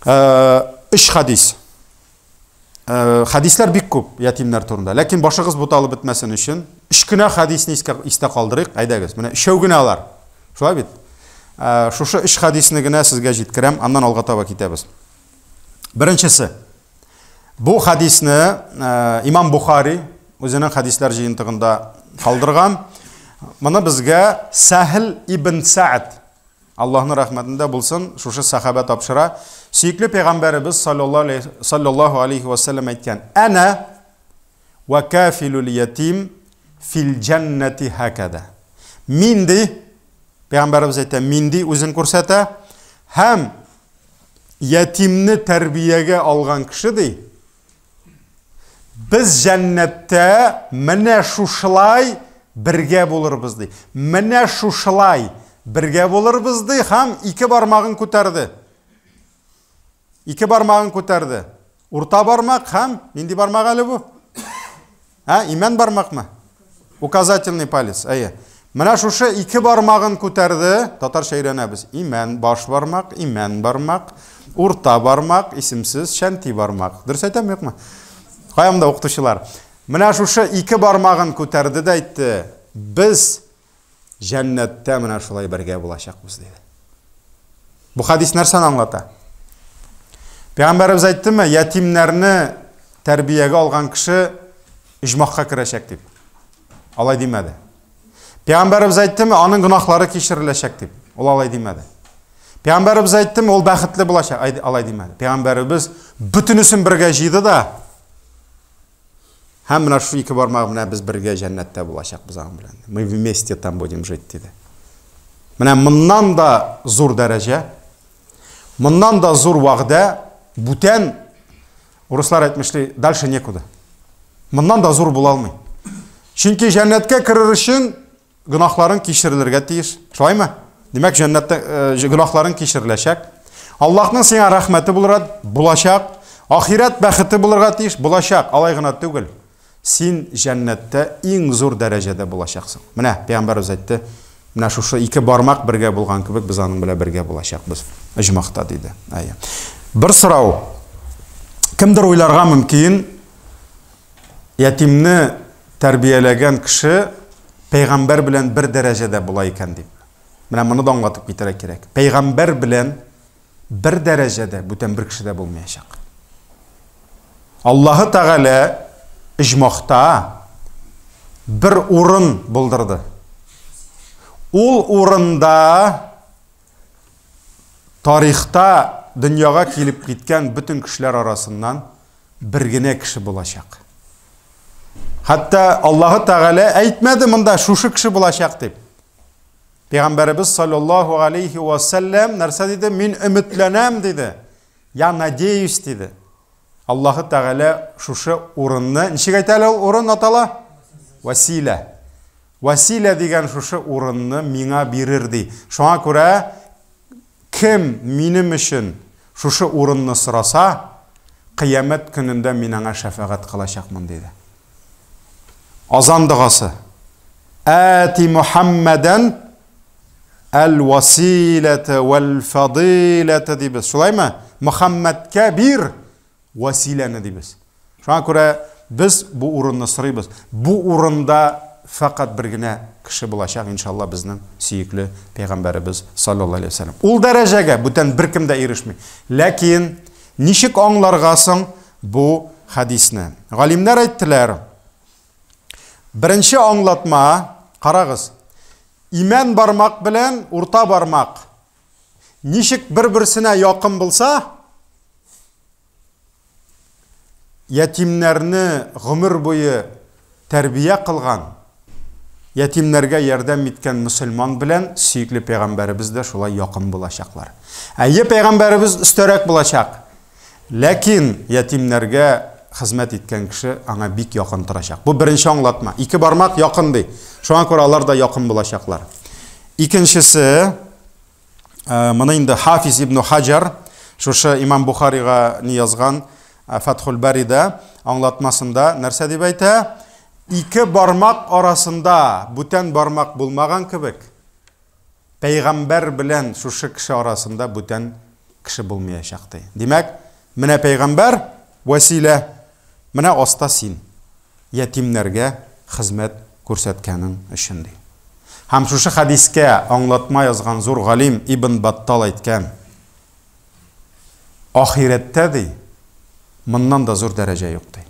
S1: 3 хадис. Хадислар бик күп ятимнәр турында. Ләкин башыгыз буталып бетмәсен өчен 3 кенә хадисны истә калдырыйк. Әйдәгез. Менә 3 генә алар. Шулай бит. Шушы 3 хадисны генә сезгә җиткерәм, аннан алга таба китәбез. Беренчесе. Бу хадисны Имам Бухари үзенең хадислар җыентыгында калдырган. Моны безгә Сахил ибн Саад, Аллаһның рәхмәтендә булсын, шушы сахаба тапшыра. Сөйкле пәйгамбәребез саллаллаһу алейхи ва саллям әйткән: "Ана ва кафилул ятим фил джаннати хакада." Мин ди, пәйгамбәребез әйтә, мин ди үзен күрсәтә, һәм ятимне тәрбиягә алган кеше ди. Biz җәннәттә менә шушылай бергә булырбыз ди. Менә шушылай бергә булырбыз ди, һәм 2 бармагын күтәрде. 2 бармагын күтәрде. Урта бармак һәм нинди бармак әле бу? Имән бармакмы? Указательный палец. Менә шушы 2 бармагын күтәрде. Татарча өйрәнәбез. Имән баш бармак, имән бармак, урта бармак, исемсез шәнти бармак. Дөрес әйтәм юкмы? Каямда укытучылар. Менә шушы 2 бармагын күтәрде дә әйтте: "Без җәннәттә менә шулай бергә булачакбыз" диде. Бу хадис нәрсәне аңлата? Пәйгамбәребез әйттеме, ятимнәрне тәрбиягә алган кеше ижмаққа кірәшәк дип. Алай демәде. Пәйғамбәріміз әйттіме, аның гүнахлары кешіріләшәк дип. Ол алай демәде. Пәйғамбәріміз әйттіме, ол бәхетле булачак, алай демәде. Пәйғамбәріміз бүтінісін бірге жиды да, һәм мына шу ике бармағы менә без бірге жәннәттә булачак без аның белән. Мы вместе там будем жить диде. Менә моннан да зур дәрәҗә, моннан да зур вәгъдә, бүтән урыслар әйтмешли, дальше некуда. Моннан да зур була алмый. Чөнки жәннәткә керер өчен гүнахларын кичерелергә тиеш. Шулаймы? Димәк, жәннәттә гүнахларын кичереләчәк. Аллаһның сиңа рәхмәте булачак, ахират бәхете булырга тиеш, булачак, алай гына түгел. Син жәннәттә иң зур дәрәҗәдә булачаксың. Менә Пәйгамбәрбез әйтте, менә шушы ике бармак бергә булган кебек без аның белән бергә булачакбыз. Иҗмахта диде. Бер сорау. Кемдер уйларга мөмкин, ятимне тәрбияләгән кеше Пәйгамбәр белән бер дәрәҗәдә була икән дип. Менә моны да аңлатып китәргә кирәк. Пәйгамбәр белән бер дәрәҗәдә бүтән бер кешедә булмаячак. Аллаһы Тәгалә иҗмахта бер урын булдырды. Ул урында тарихта дөньяга килеп киткән бүтән кешеләр арасыннан бер генә кеше булачак. Хәтта Аллаһы Тәгалә әйтмәде монда шушы кеше булачак дип. Пәйгамбәрбез саллаллаһу алейхи ва саллям нәрсә диде? Мин өметләнәм диде. Я надеюсь диде. Аллаһы Тәгалә шушы урынны, ничек әйтәләр ул урын атала? Васила. Васила дигән шушы урынны миңа бирер ди. Шуңа күрә кем минем өчен шушы урынны сораса, кыямәт көнендә мин аңа шәфәгать кылачакмын диде. Азан догасы. Ати Мухаммадан al-wasilata wal-fadilata dibез. Шулаймы? Мухаммадка бир василаны дибез. Шуңа күрә без бу урынны сорыйбыз. Бу урында фақат бер генә кеше булачак, иншалла, безнең сөекле Пәйгамбәрбез саллаллаһу алейхи ва саллям. Ул дәрәҗәгә бүтән бер кем дә ирешми. Ләкин ничек аңларгасың бу хадисне? Галимнәр әйттеләр. Беренче аңлатма, карагыз. Иман бармак белән урта бармак ничек бер-берсенә якын булса, ятимнәрне гомер буе тәрбия кылган, ятимнәргә ярдәм иткән мөселман белән сөекле Пәйгамбәрбез дә шулай якын булачаклар. Пәйгамбәрбез өстәрәк булачак. Ләкин ятимнәргә хезмәт иткән кеше аңа бик якын торачак. Бу беренче аңлатма. Ике бармак якын ди. Шуңа күрә алар да якын булачаклар. Икенчесе, моны инде Хафиз ибн Хаҗар, шушы Имам Бухарига ни язган Фатхул Барида аңлатмасында нәрсә дип әйтә? Ике бармак арасында бүтән бармак булмаган кебек, Пәйгамбәр белән шушы кеше арасында бүтән кеше булмаячак ди. Димәк, менә Пәйгамбәр васила, менә аста син ятимнәргә хезмәт күрсәткәнең өчен ди. Һәм шушы хадискә аңлатма язган зур галим Ибн Баттал әйткән, ахирәттә ди, моннан да зур дәрәҗә юк ди.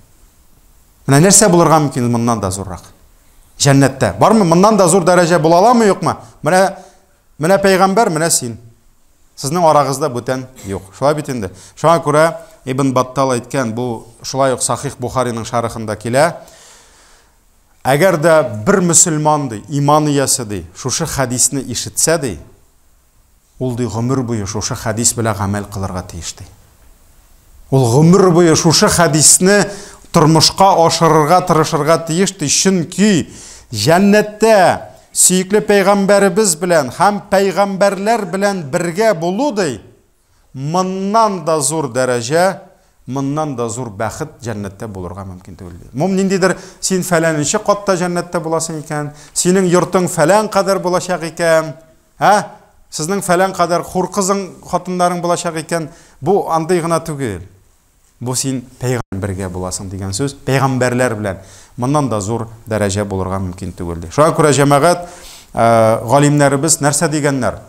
S1: Менә нәрсә булырга мөмкин моннан да зуррак? Җәннәттә бармы моннан да зур дәрәҗә була аламы, юкмы? Менә Пәйгамбәр, менә син. Сезнең арагызда бүтән юк. Шулай бит инде. Шуңа күрә Ибн Баттал әйткән, бу шулай ук Сахих Бухариның шарыхында килә. Әгәр дә бер мөселман ди, иман иясе ди, шушы хадисне ишетсә ди, ул ди гомер буе шушы хадис белән гамәл кылырга тиеш ди. Ул гомер буе шушы хадисне тормышка ашырырга тырышырга тиеш ди, чөнки җәннәттә сөекле Пәйгамбәрбез белән һәм Пәйгамбәрләр белән бергә булу ди, моннан да зур дәрәҗә, моннан да зур бәхет җәннәттә булырга мөмкин түгел. Мом ниндидер син фәләнче катта җәннәттә буласың икән, синең йортың фәлән кадәр булачак икән, сезнең фәлән кадәр хур кызың, хатыннарың булачак икән, бу андый гына түгел. Бу син Пәйгамбәргә буласың дигән сүз, Пәйгамбәрләр белән моннан да зур дәрәҗә булырга мөмкин түгел. Шуңа күрә җәмәгать, галимнәребез нәрсә дигәннәр?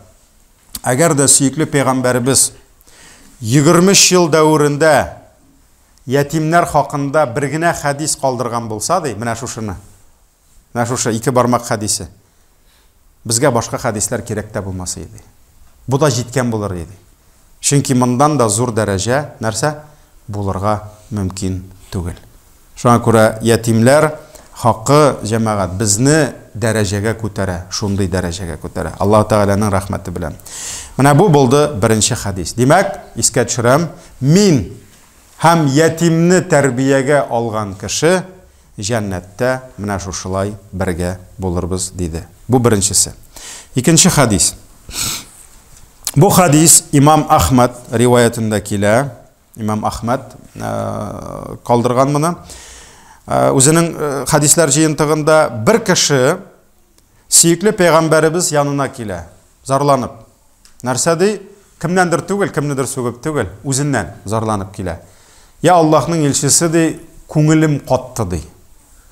S1: Әгәр дә сөекле Пәйгамбәрбез 23 ел дәврендә ятимнәр хакында бер генә хадис калдырган булса, ди, менә шушыны. Менә шушы 2 бармак хадисе. Безгә башка хадислар кирәк тә булмаса иде. Бу да җиткән булыр иде. Чөнки мондан да зур дәрәҗә нәрсә булырга мөмкин түгел. Шуңа күрә ятимләр хакы җәмәгать безне дәрәҗәгә күтәрә, шундый дәрәҗәгә күтәрә. Аллаһ Тәгаланың рәхмәте белән. Менә бу булды беренче хадис. Димәк, искә төшерәм, мин һәм ятимне тәрбиягә алган кеше җәннәттә менә шушылай бергә булырбыз диде. Бу беренчесе. Икенче хадис. Бу хадис Имам Ахмад риваятында килә. Имам Ахмад калдырган моны. Үзенең хадислар җыентыгында бер кеше сөекле пәйгамбәребез янына килә, зарланып. Нәрсә ди? Кемнәндер түгел, кемнедер сүгеп түгел, үзеннән зарланып килә. Я Аллаһның илчесе ди, күңелем катты ди.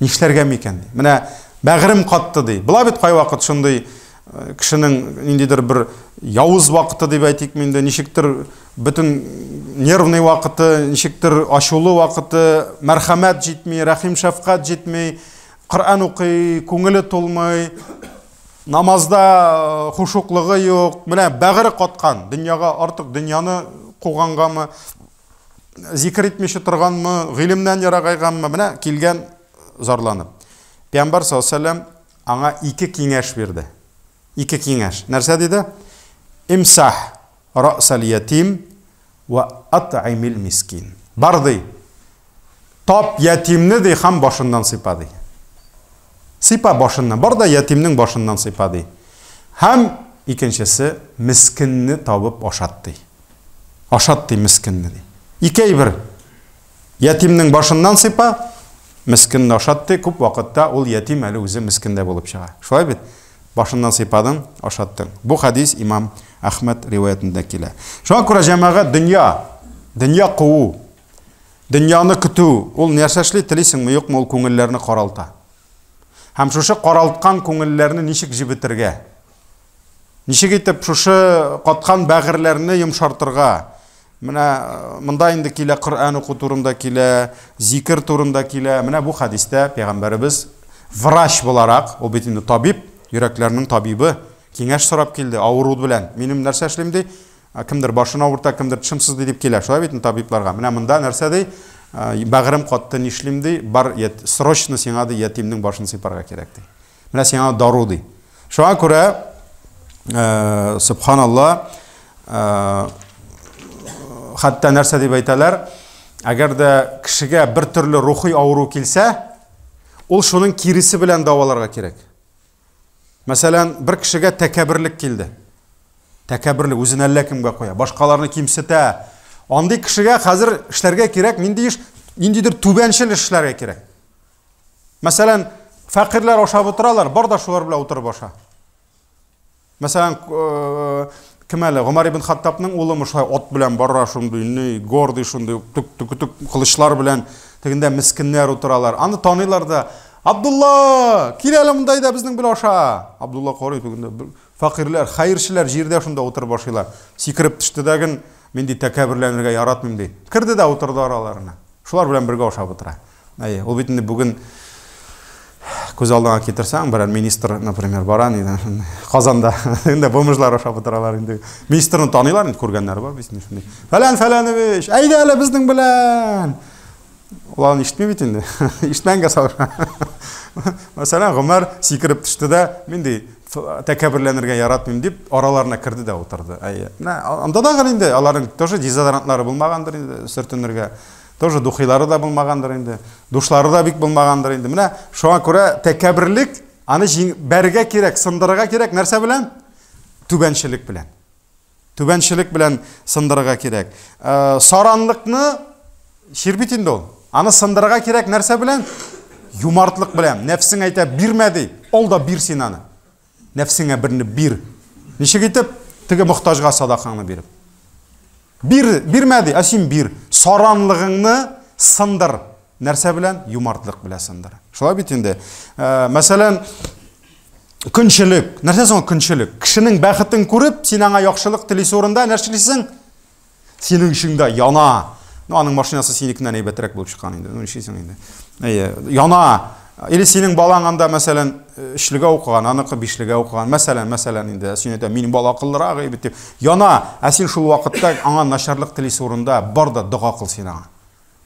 S1: Нишләргә микән ди? Менә бәгырем катты ди. Була бит кай вакыт шундый кешенең ниндидер бер явыз вакыты дип әйтик миндә, ничектер бөтен нервный вакыты, ничектер ачулы вакыты, мәрхәмәт җитми, рәхим шәфкать җитми, Коръан укый, күңеле тулмый, намазда хушуклыгы юк, менә бәгыре каткан, дөньяга артык дөньяны кугангамы, зикр итмичә торганмы, гыйлемнән ярагайганмы, менә килгән зарланып. Пәйгамбәр саллаллаһу алейһи ва саллям аңа 2 киңәш бирде. 2 киңәш. Нәрсә диде? Имсах рa'сал ятим ва ат'имил мискин. Барды. Тап ятимне ди һәм башыннан сыйпады. Сыйпа башыннан, бар да ятимнең башыннан сыйпады. Һәм икенчесе мискинне табып ашатты. Ашатты мискинне ди. 2 бер. Ятимнең башыннан сыйпа, мискинне ашатты, күп вакытта ул ятим әле үзе мискиндә булып чыга. Шулай бит? Башыннан сыйпадың, ашаттың. Бу хадис Имам Ахмад риваятында килә. Шуңа күрә җәмәгать дөнья куу, дөньяны көтү, ул нәрсә эшли телисеңме, юкмы, ул күңелләрне каралта. Һәм шушы каралткан күңелләрне ничек җибетергә? Ничек итеп шушы каткан бәгырьләрне йомшартырга? Менә монда инде килә Коръан уку турында килә, зикр турында килә. Менә бу хадистә пәйгамбәребез врач буларак, ул бит инде табиб, йөрәкләрнең табибы, киңәш сорап килде, авыру белән. Минем нәрсә эшлим ди? Кемдер башын авырта, кемдер тышымсыз дип килә. Шулай бит табибларга. Менә монда нәрсә ди? Бәгырем катты, нишлим ди? Бар, срочно сиңа ди ятимнең башын сыйпарга кирәк ди. Менә сиңа дару ди. Шуңа күрә, субханалла, хәтта нәрсә дип әйтәләр, әгәр дә кешегә бер төрле рухи авыру килсә, ул шуның киресе белән даваларга кирәк. Мәсәлән, бер кешегә тәкәбберлек килде. Тәкәбберлек үзен әллә кемгә куя, башкаларны кимсетә. Андый кешегә хәзер эшләргә кирәк, ниндидер түбәнчел эшләргә кирәк. Мәсәлән, фәкыйрьләр ашап утыралар, бар да шулар белән утырып аша. Мәсәлән, кем әле Гомар ибн Хаттабның улы шулай от белән бара, шундый гордый, шундый тук кылычлар белән тегендә мискиннәр утыралар. Аны таныйлар да: Абдулла, кил әле мондай да безнең белән аша. Абдулла карый тегендә фәкыйрьләр, хәерчеләр җирдә шунда утырып башлыйлар. Сикереп төште дәген, мин ди тәкәбберләнергә яратмыйм ди. Кирде дә утырды араларына. Шулар белән бергә ашап утыра. Ул бит инде бүген күз алдыңа китерсәң, берәр министр, например, баран иде, Казанда, инде бомжлар ашап утыралар инде. Министрны таныйлар, инде күргәннәр бар бит инде. Фәләнович, әйдә әле безнең белән. Уларны ишетми бит инде. Ишетмәнгә салыша. Мәсәлән, Гомар сикереп төште дә, мин ди тәкәбберләнергә яратмыйм дип, араларына кирде дә утырды. Анда да инде аларның тоже дезодорантлары булмагандыр инде, сөртенергә. Тоже духилары да булмагандыр инде. Душлары да бик булмагандыр инде. Менә шуңа күрә тәкәбберлек аны бәргә кирәк, сындырырга кирәк нәрсә белән? Түбәнчелек белән. Түбәнчелек белән сындырырга кирәк. Саранлыкны ширбит инде ул. Аны сындырырга кирәк нәрсә белән? Юмартлык белән. Нәфсең әйтә бирмәди, ул да бир син аны. Нәфсеңә берне бир. Ничек итеп? Теге мохтаҗга садакаңны биреп. Бирмәди, син бир. Саранлыгыңны сындыр. Нәрсә белән? Юмартлык белән сындыр. Шулай бит инде. Мәсәлән, көнчелек. Нәрсә соң көнчелек? Кешенең бәхетен күреп, син аңа яхшылык телисә урында нәрсә эшлисең? Синең ишеңдә яна. Аның машинасы синекеннән әйбәтрәк булып чыккан инде. Ничисең инде. Яна. Или синең балаң анда, мәсәлән, 3-легә укыган, аныкы 5-легә укыган. Мәсәлән инде, син әйтә, минем бала акыллырак бит дип. Яна, син шул вакытта аңа начарлык телисе урында бар да дуга кыл син аңа.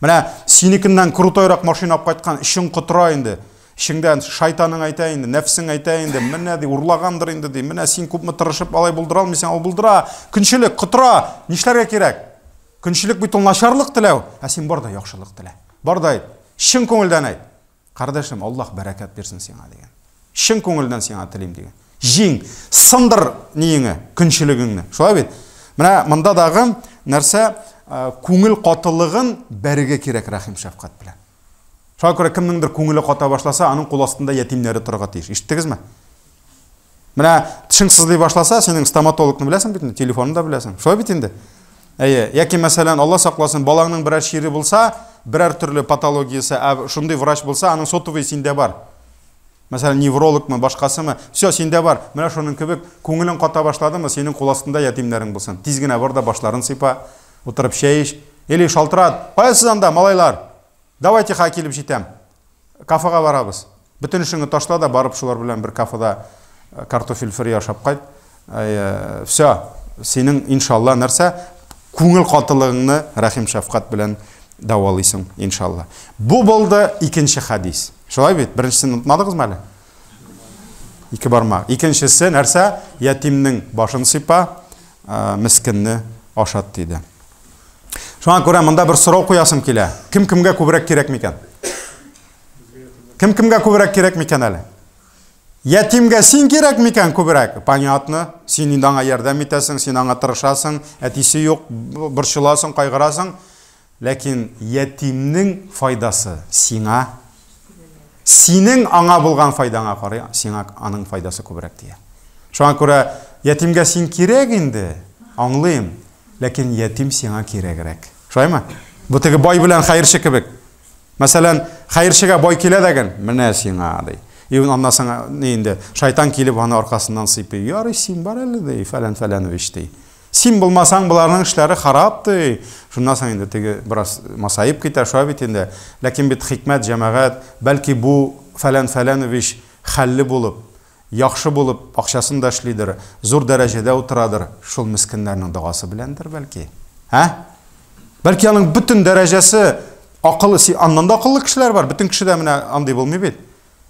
S1: Менә синекеннән крутойрак машина алып кайткан, ишең кытыра инде. Ишеңдән шайтаның әйтә инде, нәфсең әйтә инде, менә ди урлагандыр инде ди. Менә син күпме тырышып алай булдыра алмыйсың, ул булдыра. Көнчелек кытыра. Нишләргә кирәк? Көнчелек бит ул начарлык теләү. Син бар да яхшылык телә. Бар да әйт. Шин күңелдән әйт. Кардәшем, Аллаһ бәрәкәт бирсен сиңа дигән. Шин күңелдән сиңа телим дигән. Җиң, сындыр ниеңе, көнчелегеңне. Шулай бит. Менә монда дагы нәрсә күңел катылыгын бәрегә кирәк рәхим шәфкать белән. Шуңа күрә кемнеңдер күңеле ката башласа, аның кул астында ятимнәре торырга тиеш. Ишеттегезме? Менә тишең сызлый башласа, синең стоматологны беләсең бит, телефонны да беләсең. Шулай бит инде. Яки мәсәлән, Алла сакласын, балаңның берәр шире булса, берәр төрле патологиясе, шундый врач булса, аның сотовый синдә бар. Мәсәлән, неврологмы, башкасымы, все синдә бар. Менә шуның кебек күңелең ката башладымы, синең кул астында ятимнәрең булсын. Тиз генә бар да башларын сыйпа, утырып чәй ич, или шалтырат. Кайсыз анда, малайлар? Давайте ха килеп җитәм. Кафега барабыз. Бүтән эшеңне ташла да барып шулар белән бер кафеда картофель фри ашап кайт. Все, синең иншалла нәрсә күңел катылыгыңны рәхим шәфкать белән давалыйсың иншалла. Бу булды икенче хадис. Шулай бит, беренчесен онытмадыгызмы әле? Ике бармак. Икенчесе нәрсә? Ятимнең башын сыйпа, мискинне ашат диде. Шуңа күрә монда бер сорау куясым килә. Кем кемгә күбрәк кирәк микән? Кем кемгә күбрәк кирәк микән әле? Ятимгә син кирәк микән күбрәк? Понятно. Син инде аңа ярдәм итәсең, син аңа тырышасың, әтисе юк, борчыласың, кайгырасың. Ләкин ятимнең файдасы сиңа, синең аңа булган файдаңа карый, сиңа аның файдасы күбрәк тия. Шуңа күрә ятимгә син кирәк инде, аңлыйм, ләкин ятим сиңа кирәгрәк. Шулаймы? Бу теге бай белән хәерче кебек. Мәсәлән, хәерчегә бай килә дигән, менә сиңа ди. Аннан соң инде шайтан килеп аны аркасыннан сыйпый. Ярый, син бар әле ди, фәлән ди. Син булмасаң, буларның эшләре харап ди. Шуннан соң инде теге бераз масаип китә, шулай бит инде. Ләкин бит хикмәт җәмәгать, бәлки бу фәлән хәлле булып, яхшы булып, акчасын да эшлидер, зур дәрәҗәдә утырадыр. Шул мискиннәрнең дугасы беләндер бәлки. Бәлки аның бүтән дәрәҗәсе акылы, аннан да акыллы кешеләр бар. Бүтән кешедә менә андый булмый бит.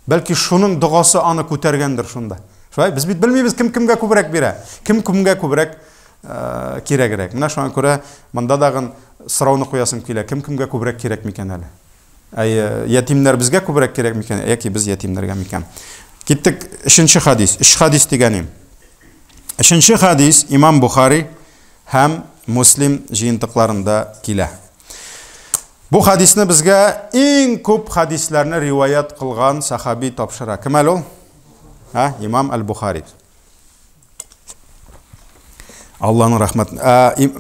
S1: Бәлки шуның дугасы аны күтәргәндер шунда. Шулай, без бит белмибез кем кемгә күбрәк бирә, кем кемгә күбрәк кирәгрәк. Менә шуңа күрә монда дагы сорауны куясым килә, кем кемгә күбрәк кирәк микән әле? Ятимнәр безгә күбрәк кирәк микән, яки без ятимнәргә микән? Киттек 3нче хадис. 3 хадис дигәнем. 3нче хадис Имам Бухари һәм Муслим җыентыкларында килә. Бу хадисны безгә иң күп хадисларны риваят кылган сахаби тапшыра. Кем әле ул? Имам Аль-Бухари. Аллаһның рәхмәте.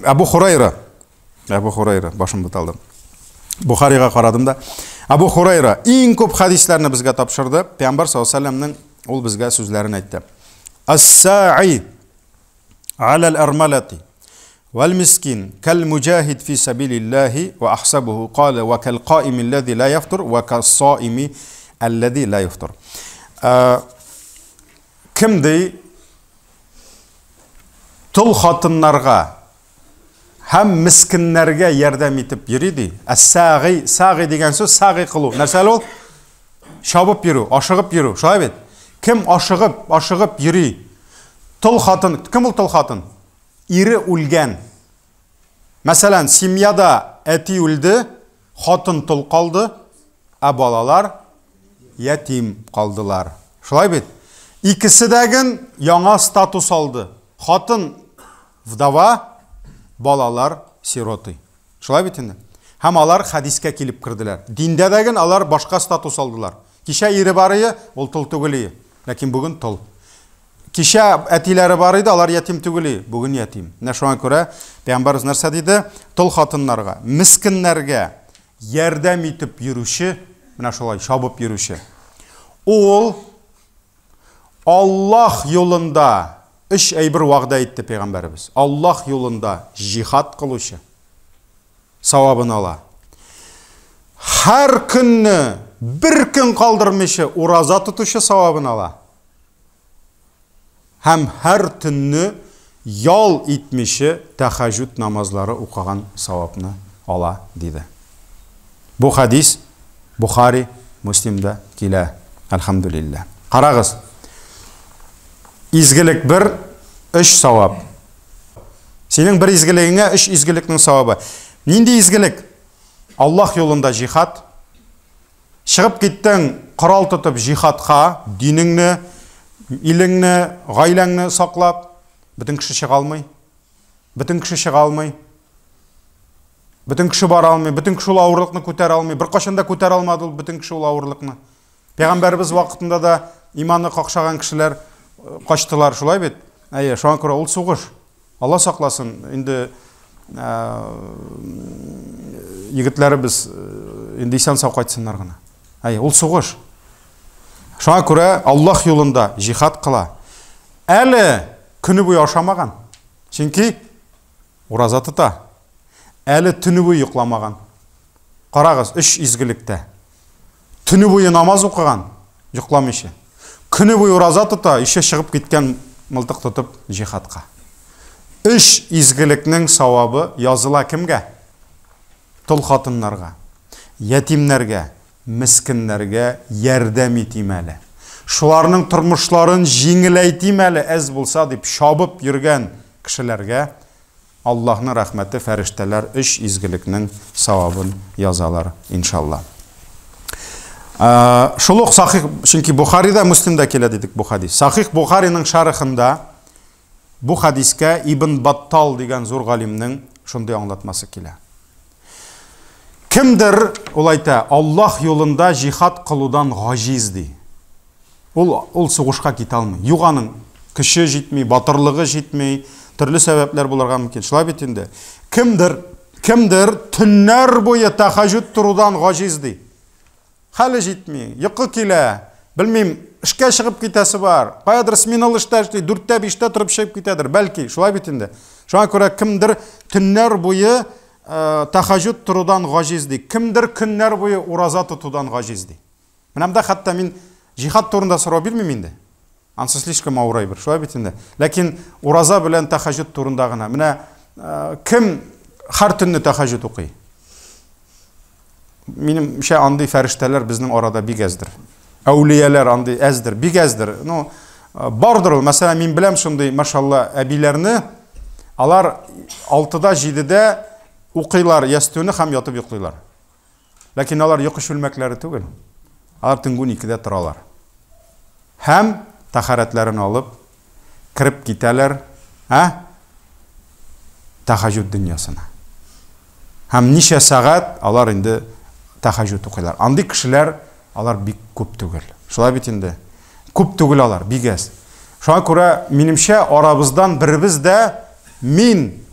S1: Абу Хурайра, башым буталды. Бухарига карадым да. Абу Хурайра иң күп хадисларны безгә тапшырды. Пәйгамбер саллаллаһу алейһи ва саллямның ул безгә сүзләрен әйтте. Ас-са'i 'ala al-armalati wal-miskin kal-mujahid fi sabilillahi wa ahsabuhu qala wa kal-qa'im alladhi la yaftur wa kas-sa'imi alladhi la yaftur. Kimdi тол хатыннарга һәм мискиннәргә ярдәм итеп йөри. Ас-сагый, сагый дигән сүз сагый кылу. Нәрсә ул? Шабып йөрү, ашыгып йөрү. Шулай бит. Кем ашыгып йөри? Тол хатын, кем ул тол хатын? Ире үлгән. Мәсәлән, семьяда әти үлде, хатын тол калды, балалар ятим калдылар. Шулай бит. Икесе дәген яңа статус алды. Хатын вдова, балалар сироты. Шулай бит инде. Һәм алар хадискә килеп кирделәр. Диндә дәген алар башка статус алдылар. Кичә ире барые, ул тол түгелие, ләкин бүген тол. Кичә әтиләре бар иде, алар ятим түгелие, бүген ятим. Менә шуңа күрә Пәйгамбер нәрсә диде? Тол хатыннарга, мискиннәргә ярдәм итеп йөрүче, менә шулай шабып йөрүче. Ул Аллаһ юлында Үш әйбер вағда итте Пәйгамбәрбез. Аллаһ юлында жихад кылучы. савабын ала. Һәр көнне bir көн калдырмыйча ураза тотучы савабын ала. Һәм һәр төнне ял итмичә тәһаҗҗүд намазлары укыган савабны ала диде. Бу хадис Бухари, Муслимда килә. Әлхәмдүлилләh. Карагыз. Изгелек бер, эш савап. Синең бер изгелегеңә эш изгелекнең савабы. Нинди изгелек? Аллаһ юлында җихад. Чыгып киттең, корал тотып җихадка, динеңне, илеңне, гаиләңне саклап, бөтен кеше чыга алмый. Бөтен кеше чыга алмый. Бөтен кеше бара алмый, бөтен кеше ул авырлыкны күтәрә алмый. Бер кашан да күтәрә алмады ул бөтен кеше ул авырлыкны. Пәйгамбәрбез вакытында да иманы какшаган кешеләр качтылар, шулай бит. Әйе, шуңа күрә ул сугыш. Алла сакласын. Инде егетләребез инде исән сау кайтсыннар гына. Әйе, ул сугыш. Шуңа күрә Аллаһ юлында җихад кыла. Әле көне буе ашамаган. Чөнки ураза тота. Әле төне буе йокламаган. Карагыз, эш изгелектә. Төне буе намаз укыган, йокламыйча. Көне буе ураза тота, ише чыгып киткән мылтык тотып җихадка. Эш изгелекнең савабы языла кемгә? Тол хатыннарга, ятимнәргә, мискиннәргә ярдәм итим әле. Шуларның тормышларын җиңеләйтим әле, әз булса дип шабып йөргән кешеләргә Аллаһның рәхмәте, фәрештәләр эш изгелекнең савабын язалар иншалла. Шулык сахих, чөнки Бухарида, Муслимда килә дидек бу хадис. Сахих Бухариның шарахында бу хадискә Ибн Баттал дигән зур галимнең шундый аңлатмасы килә. Кемдер ул әйтә, Аллаһ юлында җихад кылудан гаҗиз ди. Ул сугышка китә алмый. Юганың көче җитми, батырлыгы җитми, төрле сәбәпләр булырга мөмкин. Шулай бит инде. Кемдер төннәр буе тәһаҗҗүд турудан гаҗиз ди. Хәле җитми, йокы килә, белмим, эшкә чыгып китәсе бар. Каядыр сменалы эштә эшли, 4-тә 5-тә турып чыгып китәдер, бәлки. Шулай бит инде. Шуңа күрә кемдер төннәр буе тәһаҗҗүд турудан гаҗиз ди. Кемдер көннәр буе ураза тотудан гаҗиз ди. Менә хәтта мин җихад турында сорау бирмим инде. Ансы слишком авырай бер, шулай бит инде. Ләкин ураза белән тәһаҗҗүд турында гына. Менә кем һәр төнне тәһаҗҗүд укый? Минемчә андый фәрештәләр безнең арада бик әздер. Әүлияләр андый әздер, бик әздер. Ну, бардыр ул. Мәсәлән, мин беләм шундый, машалла, әбиләрне, алар 6-да 7-дә укыйлар, ястүне һәм ятып йоклыйлар. Ләкин алар йокы шүлмәкләре түгел. Алар төнге 12-дә торалар. Һәм тахаратларын алып, кирип китәләр, тәһаҗҗүд дөньясына. Һәм ничә сәгать алар инде тәһаҗҗүд укыйлар. Андый кешеләр алар бик күп түгел. Шулай бит инде. Күп түгел алар, бик әз. Шуңа күрә минемчә арабыздан беребез дә мин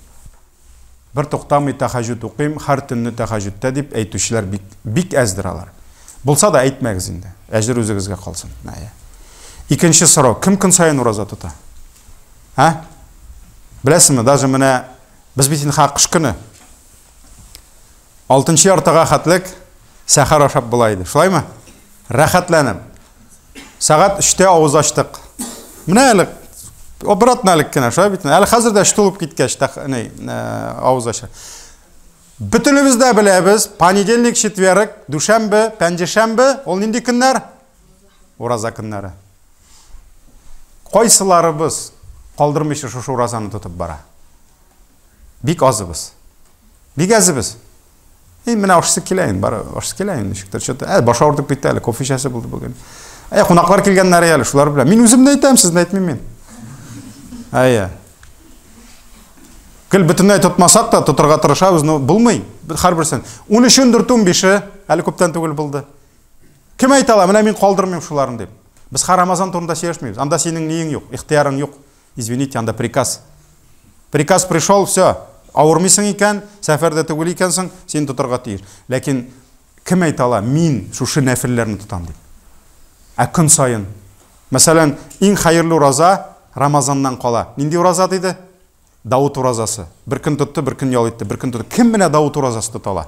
S1: бер туктамый тәһаҗҗүд укыйм, һәр төнне тәһаҗҗүдтә дип әйтүчеләр бик әздер алар. Булса да әйтмәгез инде. Әҗер үзегезгә калсын. Икенче сорау, кем көн сайын ураза тота? Беләсезме, даже менә без бит инде кыш көне 6-нчы яртыга хәтлек сәхәр ашап була иде. Шулаймы? Рәхәтләнеп. Сәгать 3-тә авыз ачтык. Менә әле обратналык кенә, шулай бит. Әле хәзер дә штулып киткәч, авыз ача. Бөтенебез дә беләбез, понедельник, четверг, дүшәмбе, пәнҗешәмбе, ул нинди көннәр? Ураза көннәре. Кайсыларыбыз калдырмыйча шушы уразаны тотып бара? Бик азыбыз. Бик азыбыз. Менә ашсы киләйин, бара, ашсы киләйин, ничектер, что-то, баш авыртып китте әле, кофе эчәсе булды бүген. Кунаклар килгәннәр әле, шулар белән. Мин үзем дә әйтәм, сезне әйтмим мин. Кел бөтенләй тотмасак та, тотырга тырышабыз, но булмый. Һәрберсен. 13-дер, 15 әле күптән түгел булды. Кем әйтә ала, менә мин калдырмыйм шуларын дип. Без Рамазан турында сөйләшмибез. Анда синең ниең юк, ихтыярың юк. Извините, анда приказ. Приказ пришел, все. Авырмыйсың икән, сәфәрдә түгел икәнсең, син тотырга тиеш. Ләкин кем әйтә ала, мин шушы нәфилләрне тотам дип. Көн сайын. Мәсәлән, иң хәерле ураза Рамазаннан кала. Нинди ураза диде? Дауыт уразасы. Бір күн тұтты, бір күн ял етті, бір күн тұтты. Кім міне Дауыт уразасы тұта ала?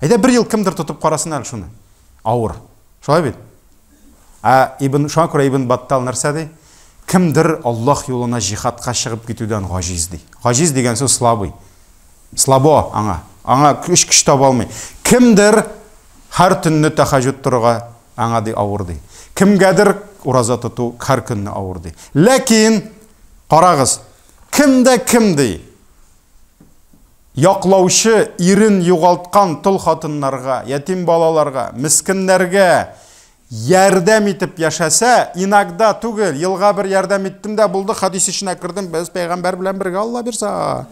S1: Әйда бір ел кімдір тұтып қарасын әлі шуны? Ауыр. Шолай бит? Шуңа күрә Ибн Баттал нәрсә ди? Кімдір Аллах юлына жихадқа шығып кетуден ғажиз ди. Ғажиз деген сөз слабый. Слабо аңа. Аңа күш таба алмай. Кімдір һәр түнні тахаджуд тұрға аңа ди ауыр ди. Кімгәдір ураза тұту һәр күнні ауыр ди. Ләкин қарағыз, кімді яқлаушы ирін юғалтқан тұл қатынларға, ятим балаларға, міскіндерге ярдәм итеп яшаса, инагда түгел, елға бір ярдәм иттім дә булды, хадис ішіне кірдім, біз пайғамбар білән бірге Алла берса.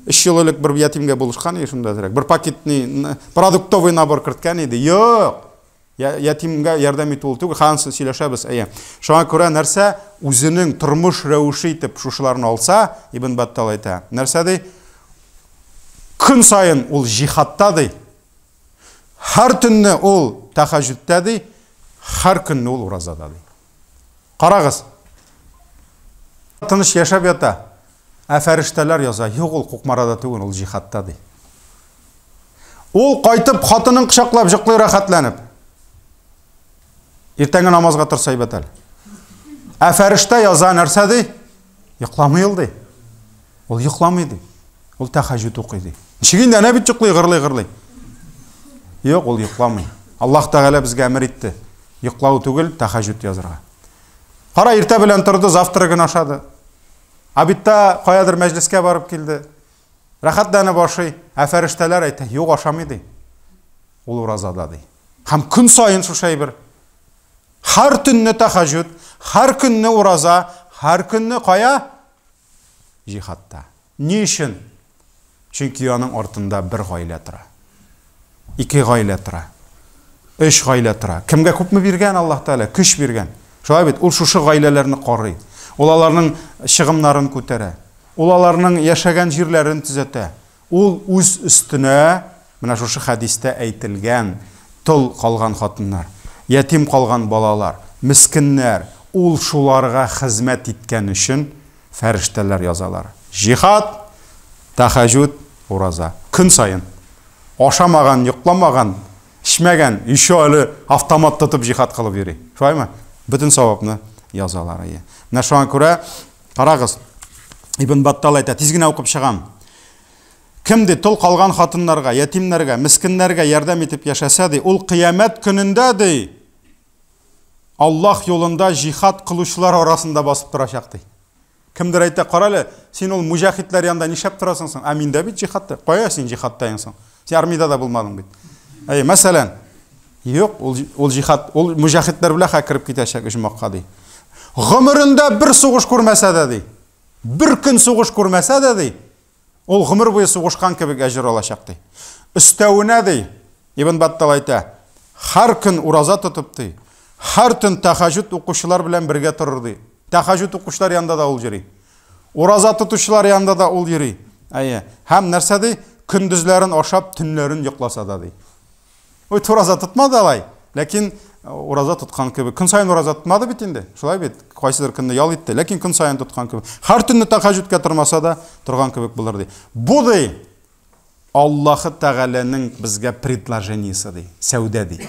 S1: 3 ел элек бір ятимге булышқан ешімді әзірек. Бір пакетный продуктовый набор кірткен еді. Йоқ! Ятимге ярдәм иту ул түгел, хансы сөйләшәбез. Шуңа күрә нәрсә үзенең тормыш рәвеше итеп шушыларны алса, Ибн Баттал әйтә. Нәрсә ди? Күн сайын ул жихадта ди. Һәр төнне ул тахаджудта ди. Һәр көнне ул уразада ди. Карагыз. Тыныч яшәп ята. Фәрештәләр яза. Юк, ул кукмарада түгел, ул жихадта ди. Ул кайтып хатынын кычаклап җыклый рәхәтләнеп. Иртәнге намазга торса әйбәт әле. Фәрештә яза нәрсә ди? Йокламый ул ди. Ул йокламый ди. Ул тахаджуд укый ди. Ничегендә нә бит җыклый, гырлый. Юк, ул йокламый. Аллаһ Тәгалә безгә әмер итте. Йоклау түгел, тахаджуд язырга. Кара, иртә белән торды, завтрагын ашады. Абитта каядыр мәҗлескә барып килде. Рәхәтләнеп ашый. Фәрештәләр әйтә, юк, ашамый ди. Ул уразада ди. Һәм көн сайын шушай бер. Һәр төнне тахаджуд, һәр көнне ураза, һәр көнне кая? Жихадта. Ни өчен? Чөнки аның артында бер гаилә тора. 2 гаилә тора. 3 гаилә тора. Кемгә күпме биргән Аллаһ Тәгалә? Көч биргән. Шулай бит, ул шушы гаиләләрне карый. Ул аларның чыгымнарын күтәрә. Ул аларның яшәгән җирләрен төзәтә. Ул үз өстенә, менә шушы хадистә әйтелгән, тол калган хатыннар, ятим калган балалар, мискиннәр, ул шуларга хезмәт иткән өчен фәрештәләр язалар. Жихад, тахаджуд, ураза. Көн сайын. Ашамаган, йокламаган, ичмәгән, еще әле автомат тотып жихад кылып йөри. Шулаймы? Бүтән савапны язалар. Менә шуңа күрә, карагыз, Ибн Баттал әйтә, тиз генә укып чыгам. Кемде тол калган хатыннарга, ятимнәргә, мискиннәргә ярдәм итеп яшәсә ди, ул кыямәт көнендә ди, Аллаһ юлында жихад кылучылар арасында басып торачак ди. Кемдер әйтә, карале, син ул мужахидләр янында нишәп торасың соң? Миндә бит жихадта. Кая син жихадтаң соң? Син армиядә дә булмадың бит. Мәсәлән, юк, ул жихад, ул мужахидләр белән кирип китәчәк оҗмакка ди. Гомерендә бер сугыш күрмәсә дә ди. Бер көн сугыш күрмәсә дә ди. Ул гомер буе сугышкан кебек әҗр алачак ди. Өстәвенә ди, Ибн Баттал әйтә, һәр көн ураза тотып ди. Һәр төн тахаджуд укучылар белән бергә торыр ди. Тахаджуд укучылар янында да ул йөри. Ураза тотучылар янында да ул йөри. Һәм нәрсә ди? Көндүзләрен ашап, төннәрен йокласа да ди. Ой, ураза тотмады алай. Ләкин ураза тоткан кебек. Көн сайын ураза тотмады бит инде. Шулай бит. Кайсыдыр көнне ял итте, ләкин көн сайын тоткан кебек. Һәр төнне тахаджудка тормаса да торган кебек булыр ди. Бу ди Аллаһ Тәгаләнең безгә предложениесе ди. Сәүдә ди.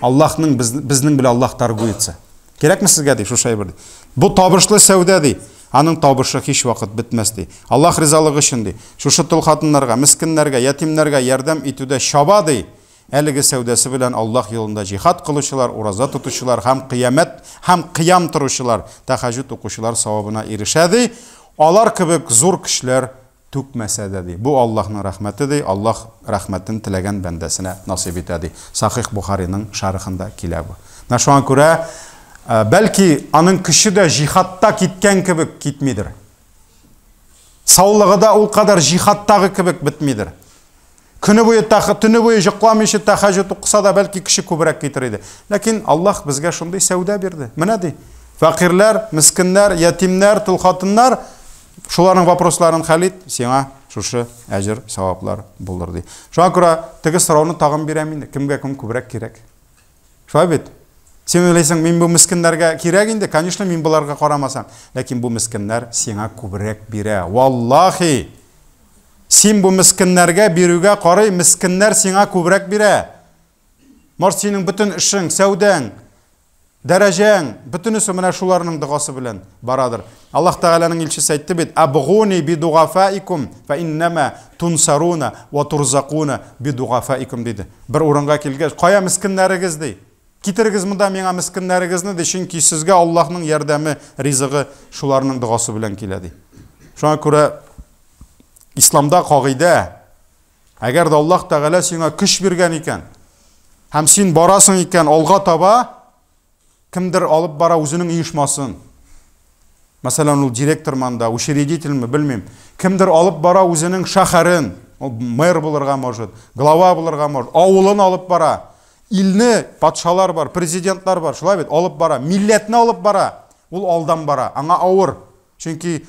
S1: Аллаһның безнең белән Аллаһ торгуется. Кирәкме сезгә ди шушай бер ди. Бу табышлы сәүдә ди. Аның табышы һич вакыт бетмәс ди. Аллаһ ризалыгы өчен ди. Шушы тол хатыннарга, мискиннәргә, ятимнәргә ярдәм итүдә шаба ди. Әлеге сәүдәсе белән Аллаһ юлында жихад кылучылар, ураза тотучылар һәм кыямәт һәм кыям торучылар, тахаджуд укучылар савабына ирешә ди. Алар кебек зур кешеләр түкмәсә дә ди. Бу Аллаһның рәхмәте ди. Аллаһ рәхмәтен теләгән бәндәсенә насыйп итә ди. Сахих Бухариның шарыхында килә бу. Менә шуңа күрә бәлки аның көче дә жихадта киткән кебек китмидер. Саулыгы да ул кадәр жихадтагы кебек бетмидер. Көне буе төне буе җыкламыйча тахаджуд укыса да бәлки кеше күбрәк китер иде. Ләкин Аллаһ безгә шундый сәүдә бирде. Менә ди, фақирләр, мискиннәр, ятимнәр, тол хатыннар шуларның вопросларын хәл ит, сиңа шушы әҗр, саваплар булыр ди. Шуңа күрә теге сорауны тагын бирәм инде. Кемгә кем күбрәк кирәк? Шулай бит. Сен ойлайсың, мен бұл мискиннәргә кирәк инде, конечно, мен буларга карамасам, ләкин бу мискиннәр сиңа күбрәк бирә. Валлахи, син бу мискиннәргә бирүгә карый, мискиннәр сиңа күбрәк бирә. Мар синең бөтен эшең, сәүдәң, дәрәҗәң, бөтенесе менә шуларның дугасы белән барадыр. Аллаһ Тәгаләнең илчесе әйтте бит: "Абгуни бидугафаикум фа иннама тунсаруна ва турзакуна бидугафаикум" диде. Бер урынга килгәч, "Кая мискиннәрегез?" ди. Китерегез монда миңа мискиннәрегезне, ди, чөнки сезгә Аллаһның ярдәме, ризыгы шуларның дугасы белән килә, ди. Шуңа күрә исламда кагыйдә: әгәр дә Аллаһ Тәгалә сиңа көч биргән икән, һәм син барасың икән алга таба, кемдер алып бара үзенең оешмасын. Мәсәлән, ул директор манда, учредительме, белмим. Кемдер алып бара үзенең шәһәрен, ул мэр булырга может, глава булырга может, авылын алып бара. Илне патшалар бар, президентлар бар, шулай бит, алып бара, милләтне алып бара. Ул алдан бара, аңа авыр. Чөнки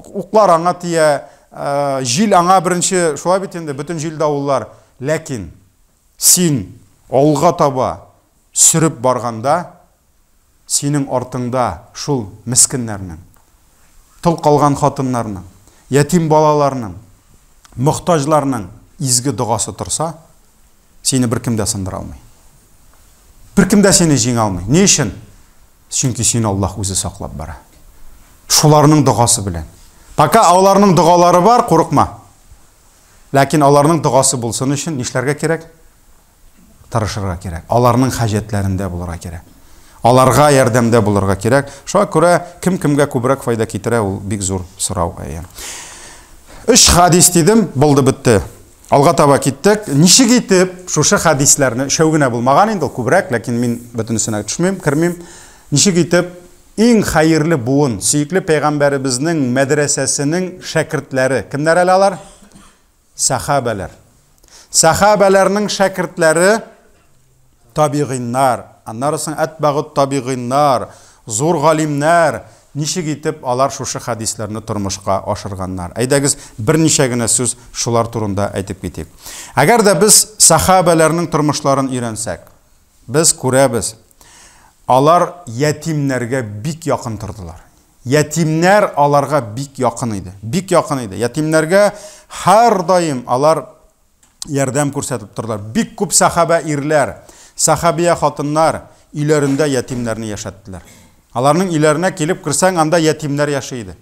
S1: уклар аңа тия, җил аңа беренче, шулай бит инде, бөтен җил давыллар. Ләкин син алга таба сүреп барганда, синең артыңда шул мискиннәрнең, тол калган хатыннарның, ятим балаларның, мохтаҗларның изге дугасы торса, сине беркем дә сындыра алмый. Беркем дә сине җиңә алмый. Ни өчен? Чөнки сине Аллаһ үзе саклап бара. Шуларның дугасы белән. Пока аларның дугалары бар, курыкма. Ләкин аларның дугасы булсын өчен нишләргә кирәк? Тырышырга кирәк. Аларның хаҗәтләрендә булырга кирәк. Аларга ярдәмдә булырга кирәк. Шуңа күрә кем кемгә күбрәк файда китерә, ул бик зур сорау. 3 хадис дидем, булды битте. Алга таба киттек. Ничек итеп шушы хадисләрне шәүгенә булмаган инде, күбрәк, ләкин мин бөтенесенә төшмим, кирмим. Ничек итеп иң хәерле буын, сөйкле пәйгамбәребезнең мәдрәсәсенең шәкертләре, кемнәр әле алар? Сахабалар. Сахабаларның шәкертләре табигиннар, аннарысын әтбагыт табигиннар, зур галимнәр, ничек итеп алар шушы хадисләрне тормышка ашырганнар. Әйдәгез берничә генә сүз шулар турында әйтеп китик. Әгәр дә без сахабаларның тормышларын өйрәнсәк, без күрәбез, алар ятимнәргә бик якын тордылар. Ятимнәр аларга бик якын иде. Бик якын иде. Ятимнәргә һәр даим алар ярдәм күрсәтеп тордылар. Бик күп сахаба ирләр, сахабия хатыннар өйләрендә ятимнәрне яшәттеләр. Аларның өйләренә килеп кирсәң, анда ятимнәр яшый иде.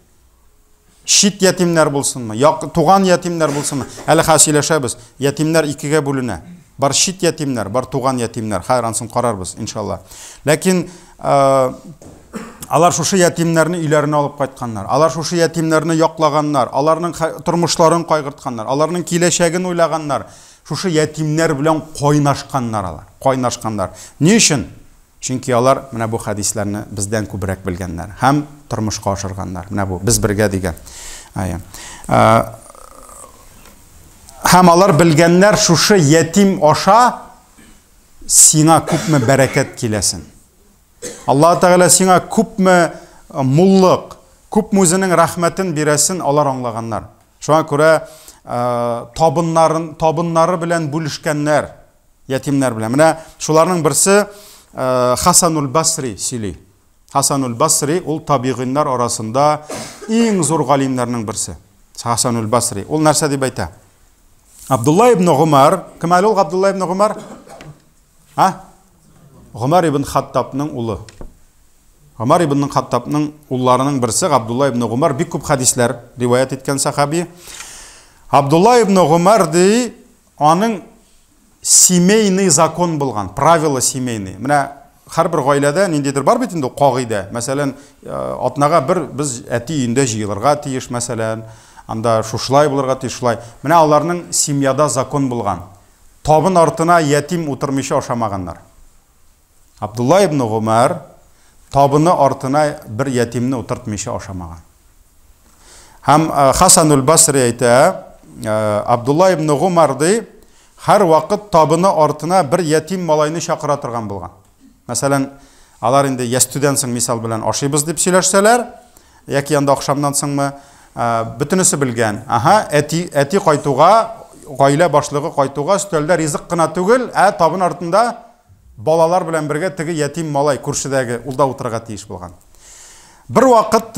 S1: Шит ятимнәр булсынмы, туган ятимнәр булсынмы? Әле хасиләшәбез. Ятимнәр икегә бүленә. Бар шит ятимнәр, бар туган ятимнәр. Хайрансын карарбыз, иншалла. Ләкин алар шушы ятимнәрне өйләренә алып кайтканнар. Алар шушы ятимнәрне яклаганнар, аларның тормышларын кайгыртканнар, аларның киләчәген уйлаганнар. Шушы ятимнәр белән кайнашканнар алар. Кайнашканнар. Ни өчен? Чөнки алар менә бу хадисләрне бездән күбрәк белгәннәр һәм тормышка ашырганнар. Менә бу без бергә дигән. Һәм алар белгәннәр, шушы ятим аша сиңа күпме бәрәкәт киләсен. Аллаһ Тәгалә сиңа күпме муллык, күпме үзенең рәхмәтен бирәсен, алар аңлаганнар. Шуңа күрә табыннары белән бүлешкәннәр, ятимнәр белән. Менә шуларның берсе Хасанул Басри сөйли. Хасанул Басри ул табигиннар арасында иң зур галимнәрнең берсе. Хасанул Басри. Ул нәрсә дип әйтә? Абдулла ибн Гумар, кем әле ул Абдулла ибн Гумар? Гумар ибн Хаттабның улы. Гумар ибн Хаттабның улларының берсе Абдулла ибн Гумар, бик күп хадисләр риваят иткән сахаби. Абдулла ибн Гумар ди, аның семейный закон булган, правила семейный. Менә һәрбер гаиләдә ниндидер бар бит инде кагыйдә. Мәсәлән, атнага бер без әти өендә җыелырга тиеш, мәсәлән, анда шушлай булырга тиеш, шулай. Менә аларның семьяда закон булган. Табын артына ятим утырмыйча ашамаганнар. Абдулла ибн Гумар табыны артына бер ятимне утыртмыйча ашамаган. Һәм Хасанул Басри әйтә, Абдулла ибн Гумар ди, һәр вакыт табыны артына бер ятим малайны чакыра торган булган. Мәсәлән, алар инде ястүдән соң мисал белән ашыйбыз дип сөйләшсәләр, яки анда акшамнан соңмы, бөтенесе белгән. Әти кайтуга, гаилә башлыгы кайтуга, өстәлдә ризык кына түгел, табын артында балалар белән бергә теге ятим малай күршедәге улда утырырга тиеш булган. Бер вакыт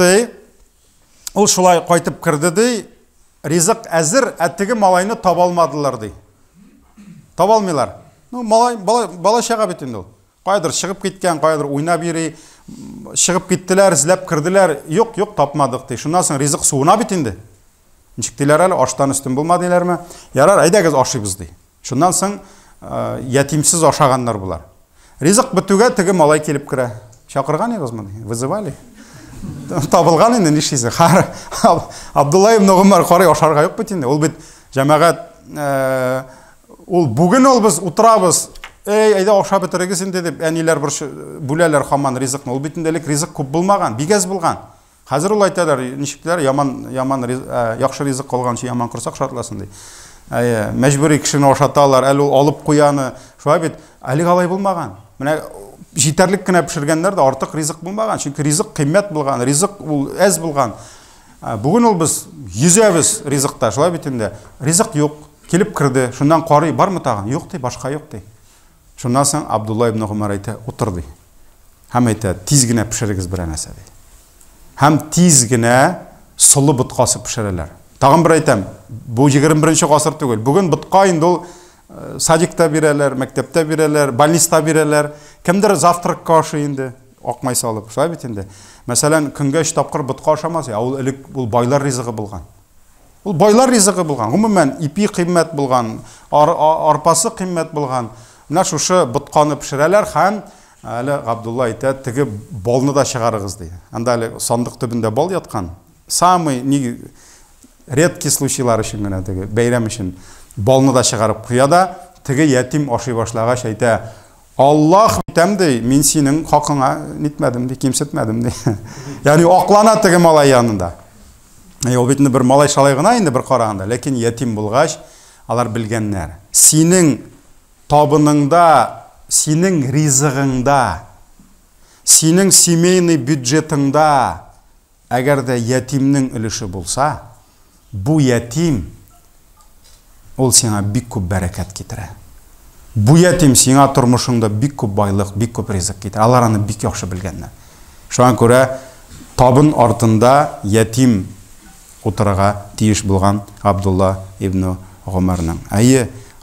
S1: ул шулай кайтып керде ди, ризык әзер, теге малайны таба алмадылар ди. Таба алмыйлар. Ну малай бала чага бит инде ул. Кайдыр чыгып киткән, кайдыр уйнап йөри, чыгып киттеләр, изләп керделәр. Юк, тапмадык ди. Шуннан соң ризык суына бит инде. Ничек диләр әле, аштан үстен булмады диләрме? Ярар, әйдәгез ашыйбыз ди. Шуннан соң ятимсез ашаганнар булар. Ризык бетүгә теге малай килеп керә. Чакырган идегезме? Вызывали. Табылган инде нишисез. Абдулла ибн Умар карый ашарга юк бит инде. Ул бит җәмәгать ул бүген ул без утырабыз. Әйдә ашап бетерегез инде дип әниләр бер бүләләр хаман ризыкны. Ул бит инделек ризык күп булмаган, бигәз булган. Хәзер ул әйтәләр, ничекләр яман яхшы ризык калганчы яман курсак шартласын ди. Мәҗбүри кешене ашаталар, әле ул алып куяны. Шулай бит, әле алай булмаган. Менә җитәрлек кенә пешергәннәр дә артык ризык булмаган. Чөнки ризык кыйммәт булган, ризык ул әз булган. Бүген ул без йөзәбез ризыкта, шулай бит инде. Ризык юк, килеп керде. Шуннан карый, бармы тагын? Юк ди, башка юк ди. Шуннан соң Абдулла ибн Умар әйтә, утырды. Һәм әйтә, тиз генә пешерегез бер нәрсә ди. Һәм тиз генә солы боткасы пешерәләр. Тагын бер әйтәм, бу 21-нче гасыр түгел. Бүген ботка инде ул садикта бирәләр, мәктәптә бирәләр, больниста бирәләр. Кемдер завтракка ашый инде, акмай салып, шулай бит инде. Мәсәлән, күнгә 3 тапкыр ботка ашамас, ул элек ул байлар ризыгы булган. Ул байлар ризыгы булган. Гомумән ипи кыйммәт булган, арпасы кыйммәт булган. Менә шушы ботканы пешерәләр һәм әле Абдулла әйтә, теге балны да чыгарыгыз ди. Анда әле сандык төбендә бал яткан. Самый редкий случайлар өчен генә теге бәйрәм өчен балны да чыгарып куя да, теге ятим ашый башлагач әйтә, Аллаһ әйтәм ди, мин синең хакыңа нитмәдем ди, кимсетмәдем ди. Ягъни аклана теге малай янында. Ул бит бер малай шалай гына инде бер караганда, ләкин ятим булгач, алар белгәннәр. Синең табыныңда, синең ризыгыңда, синең семейный бюджетыңда әгәр дә ятимнең өлеше булса, бу ятим ул сиңа бик күп бәрәкәт китерә. Бу ятим сиңа тормышыңда бик күп байлык, бик күп ризык китерә. Алар аны бик яхшы белгәннәр. Шуңа күрә табын артында ятим утырырга тиеш булган Абдулла ибн Умарның.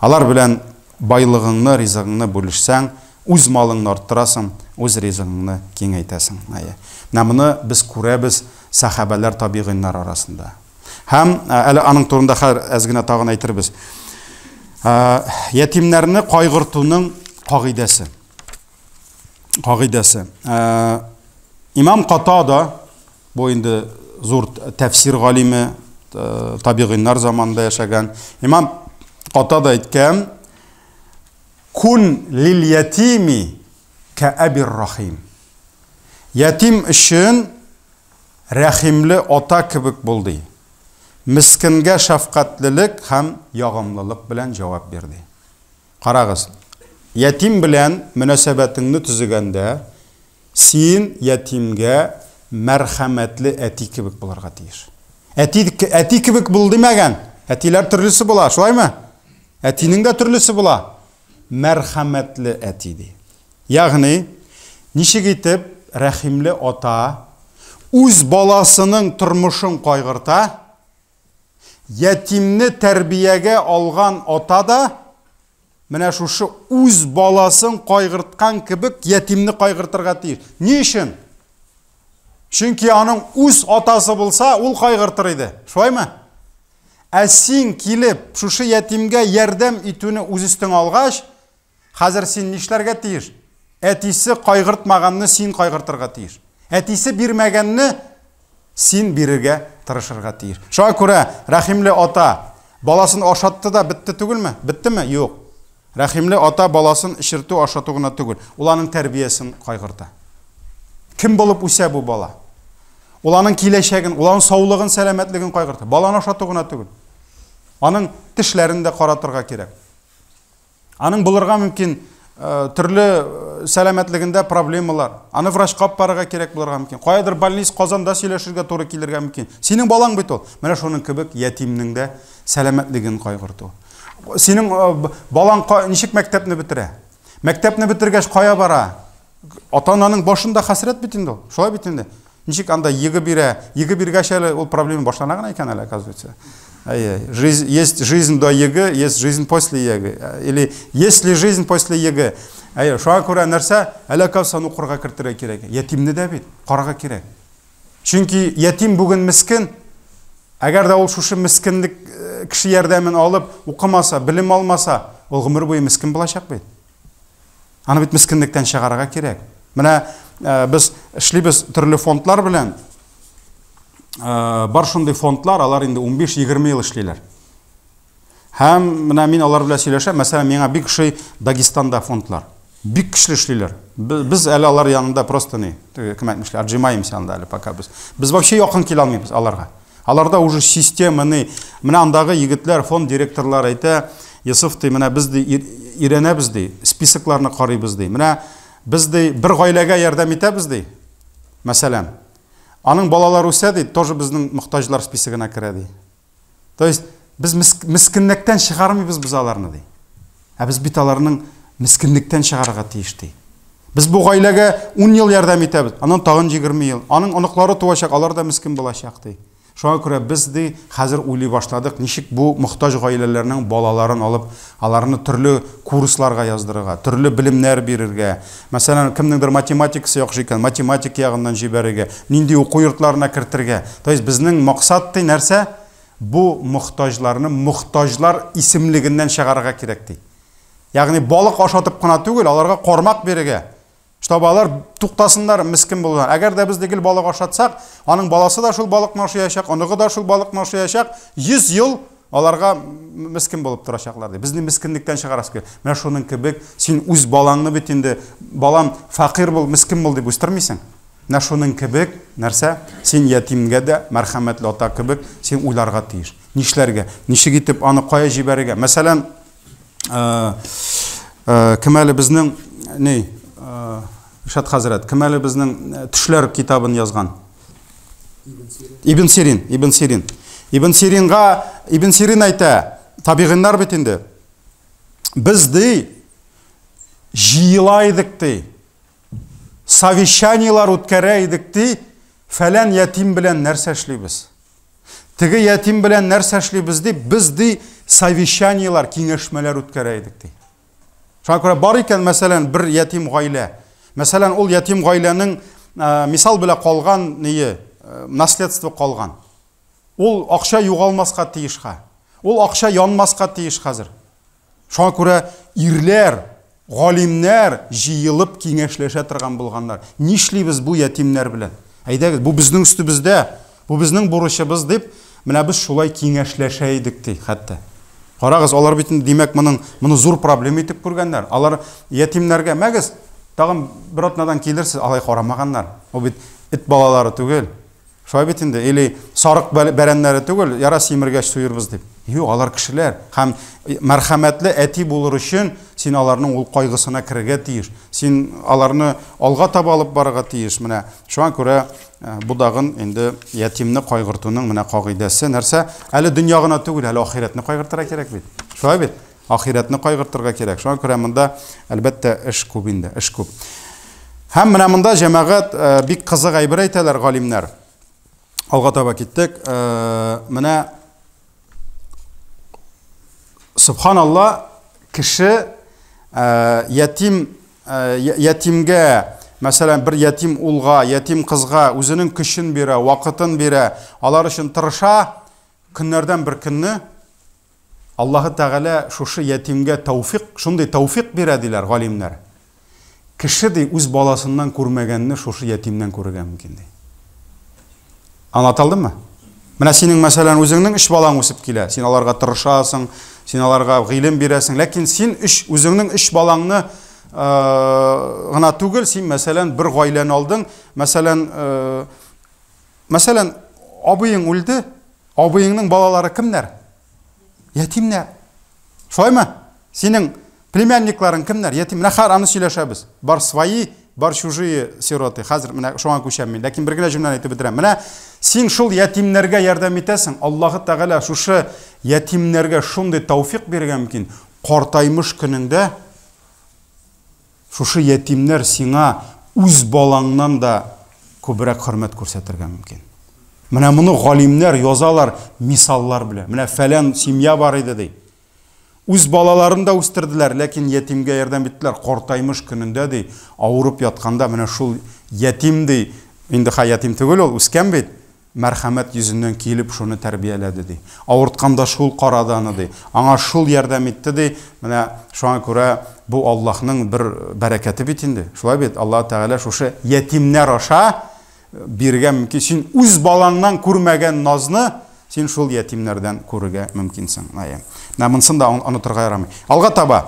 S1: Алар белән байлыгыңны, ризыгыңны бүлешсәң, үз малыңны арттырасың, үз ризыгыңны киңәйтәсең. Менә моны без күрәбез сахабалар, табигыйннар арасында. Һәм әле аның турында әз генә тагын әйтербез. Ятимнәрне кайгыртуның кагыйдәсе. Имам Катада, бу инде зур тәфсир галиме, табигыйннар заманында яшәгән. Имам Катада әйткән: Кун лил ятими ка абир рахим. Ятим өчен рәхимле ата кебек булды. Мискенгә шафкатлылык һәм ягымлылык белән җавап бирде. Карагыз, ятим белән мөнәсәбәтеңне төзегәндә, син ятимгә мәрхәмәтле әти кебек булырга тиеш. Әти кебек бул димәгән. Әтиләр төрлесе була, шулаймы? Әтинең дә төрлесе була. Мәрхәмәтле әти ди. Ягъни, ничек итеп рәхимле ата үз баласының тормышын кайгырта, ятимне тәрбиягә алган ата да менә шушы үз баласын кайгырткан кебек ятимне кайгыртырга тиеш. Ни өчен? Чөнки аның үз атасы булса, ул кайгыртыр иде. Шулаймы? Син килеп шушы ятимгә ярдәм итүне үз өстен алгач, хәзер син нишләргә тиеш? Әтисе кайгыртмаганны син кайгыртырга тиеш. Әтисе бирмәгәнне син бирергә тырышырга тиеш. Шуңа күрә рәхимле ата баласын ашатты да битте түгелме? Биттеме? Юк. Рәхимле ата баласын ишертү, ашату гына түгел. Ул аның тәрбиясен кайгырта. Ким булып үсә бу бала? Ул аның киләчәген, ул аның саулыгын, сәламәтлеген кайгырта. Баланы ашату гына түгел. Аның тешләрен дә каратырга кирәк. Аның булырга мөмкин төрле сәламәтлегендә проблемалар. Аны врачка апарырга кирәк булырга мөмкин. Кайдыр больниц Казанда сөйләшергә туры килергә мөмкин. Синең балаң бит ул. Менә шуның кебек ятимнең дә сәламәтлеген кайгырту. Синең балаң ничек мәктәпне бетерә? Мәктәпне бетергәч кая бара? Ата-ананың башында хәсрәт бит инде ул. Шулай бит инде. Ничек анда йыгы биргәч әле ул проблема башлана гына икән әле, оказывается. Есть жизнь до ЕГЭ, есть жизнь после ЕГЭ. Или есть ли жизнь после ЕГЭ? Шуңа күрә нәрсә? Әле калсан укырга кертергә кирәк. Ятимне дә бит карарга кирәк. Чөнки ятим бүген мискин. Әгәр дә ул шушы мискинлек кеше ярдәмен алып укымаса, белем алмаса, ул гомер буе мискин булачак бит. Аны бит мискинлектән чыгарга кирәк. Менә без эшлибез төрле фондлар белән. Бар шундый фондлар, алар инде 15-20 ел эшлиләр. Һәм менә мин алар белән сөйләшәм, мәсәлән, миңа бик шуй Дагестанда фондлар. Бик көчле эшлиләр. Без әле алар янында просто не, кем әйтмешләр, отжимаемся анда әле пока без. Без вообще якын килә алмыйбыз аларга. Аларда уже системаны, менә андагы егетләр, фонд директорлары әйтә, Йосыф ди, менә без ди иренәбез ди, списокларны карыйбыз ди. Менә без ди бер гаиләгә ярдәм итәбез ди. Мәсәлән, аның балалары үсә ди, тоже безнең мохтаҗлар списогына керә ди. То есть без мискинлектән чыгармыйбыз без аларны ди. Без бит аларның мискинлектән чыгарга тиеш ди. Без бу гаиләгә 10 ел ярдәм итәбез, аннан тагын 20 ел. Аның оныклары туачак, алар да мискин булачак ди. Шуңа күрә без ди хәзер уйлый башладык, ничек бу мохтаҗ гаиләләрнең балаларын алып, аларны төрле курсларга яздырырга, төрле белемнәр бирергә. Мәсәлән, кемнеңдер математикасы яхшы икән, математик ягыннан җибәрергә, нинди уку йортларына кертергә. То есть безнең максат ди нәрсә? Бу мохтаҗларны мохтаҗлар исемлегеннән чыгарга кирәк ди. Ягъни балык ашатып кына түгел, аларга кармак бирергә. Чтобы алар туктасыннар, мискин булганнар. Әгәр дә без дигел балык ашатсак, аның баласы да шул балыкны ашаячак, оныгы да шул балыкны ашаячак, 100 ел аларга мискин булып торачаклар ди. Безне мискинлектән чыгарасы кирәк. Менә шуның кебек, син үз балаңны бит инде, балам фақир бул, мискин бул дип үстермисең. Менә шуның кебек нәрсә? Син ятимгә дә мәрхәмәтле ата кебек син уйларга тиеш. Нишләргә? Ничек итеп аны кая җибәрергә? Мәсәлән, кемәле безнең Шат хәзрәт, кемәле безнең төшләр китабын язган? Ибн Сирин. Ибн Сирин әйтә, табигыннар бит инде. Без ди җыелайдык ди. Совещаниялар үткәрәйдек ди, фәлән ятим белән нәрсә эшлибез. Теге ятим белән нәрсә эшлибез ди, без ди совещаниялар, киңәшмәләр үткәрәйдек ди. Шуңа күрә бар икән, мәсәлән, бер ятим гаилә. Мәсәлән, ул ятим гаиләнең мисал белән калган наследство калган. Ул акча югалмаска тиешха. Ул акча янмаска тиеш хәзер. Шуңа күрә ирләр, галимнәр җыелып киңәшләшә торган булганнар. Нишлибез бу ятимнәр белән? Әйдәгез, бу безнең үстебездә, бу безнең бурычыбыз дип, менә без шулай киңәшләшә идек ди, хәтта. Карагыз, алар бит димәк моны зур проблема итеп күргәннәр. Алар ятимнәргә мәгез тагын бер атнадан килерсез, алай карамаганнар. Ул бит ит балалары түгел. Шулай бит инде, или сарык бәрәннәре түгел, яра симергәч суйырбыз дип. Юк, алар кешеләр. Һәм мәрхәмәтле әти булыр өчен син аларның ул кайгысына керергә тиеш. Син аларны алга таба алып барырга тиеш. Менә шуңа күрә бу дагын инде ятимне кайгыртуның менә кагыйдәсе нәрсә? Әле дөнья гына түгел, әле ахиратны кайгыртырга кирәк бит. Шулай бит? Ахиратны кайгыртырга кирәк. Шуңа күрә монда әлбәттә эш күп инде, эш күп. Һәм менә монда җәмәгать бик кызык әйбер әйтәләр галимнәр. Алга таба киттек. Менә Субханалла, кеше ятимгә, мәсәлән, бер ятим улга, ятим кызга үзенең көчен бирә, вакытын бирә, алар өчен тырыша, көннәрдән бер көнне Аллаһы Тәгалә шушы ятимгә тауфик, шундый тауфик бирә диләр галимнәр. Кеше ди үз баласыннан күрмәгәнне шушы ятимнән күрергә мөмкин ди. Аңлатылдымы? Менә синең мәсәлән үзеңнең 3 балаң үсеп килә, син аларга тырышасың, син аларга гыйлем бирәсең, ләкин син үзеңнең 3 балаңны гына түгел, син мәсәлән бер гаиләне алдың, мәсәлән абыең үлде, абыеңның балалары кемнәр? Ятимнәр. Шулаймы? Синең племянникларың кемнәр? Ятим. Нахар аны сөйләшәбез. Бар свои, бар чужие сироты. Хәзер менә шуңа күчәм мин, ләкин бер генә җөмләне әйтеп бетерәм. Менә син шул ятимнәргә ярдәм итәсең. Аллаһы Тәгалә шушы ятимнәргә шундый тауфик биргән мөмкин. Картаймыш көнендә шушы ятимнәр сиңа үз балаңнан да күбрәк хөрмәт күрсәтергә мөмкин. Менә моны галимнәр язалар мисаллар белән. Менә фәлән семья бар иде ди. Үз балаларын да үстерделәр, ләкин ятимгә ярдәм иттеләр. Картаймыш көнендә ди, авырып ятканда менә шул ятим ди, инде ятим түгел ул, үскән бит. Мәрхәмәт йөзеннән килеп шуны тәрбияләде ди. Авыртканда шул карады аны ди. Аңа шул ярдәм итте ди. Менә шуңа күрә бу Аллаһның бер бәрәкәте бит инде. Шулай бит Алла Тәгалә шушы ятимнәр аша биргән мөмкин. Син үз балаңнан күрмәгән назны син шул ятимнәрдән күрергә мөмкинсең. Менә монысын да онытырга ярамый. Алга таба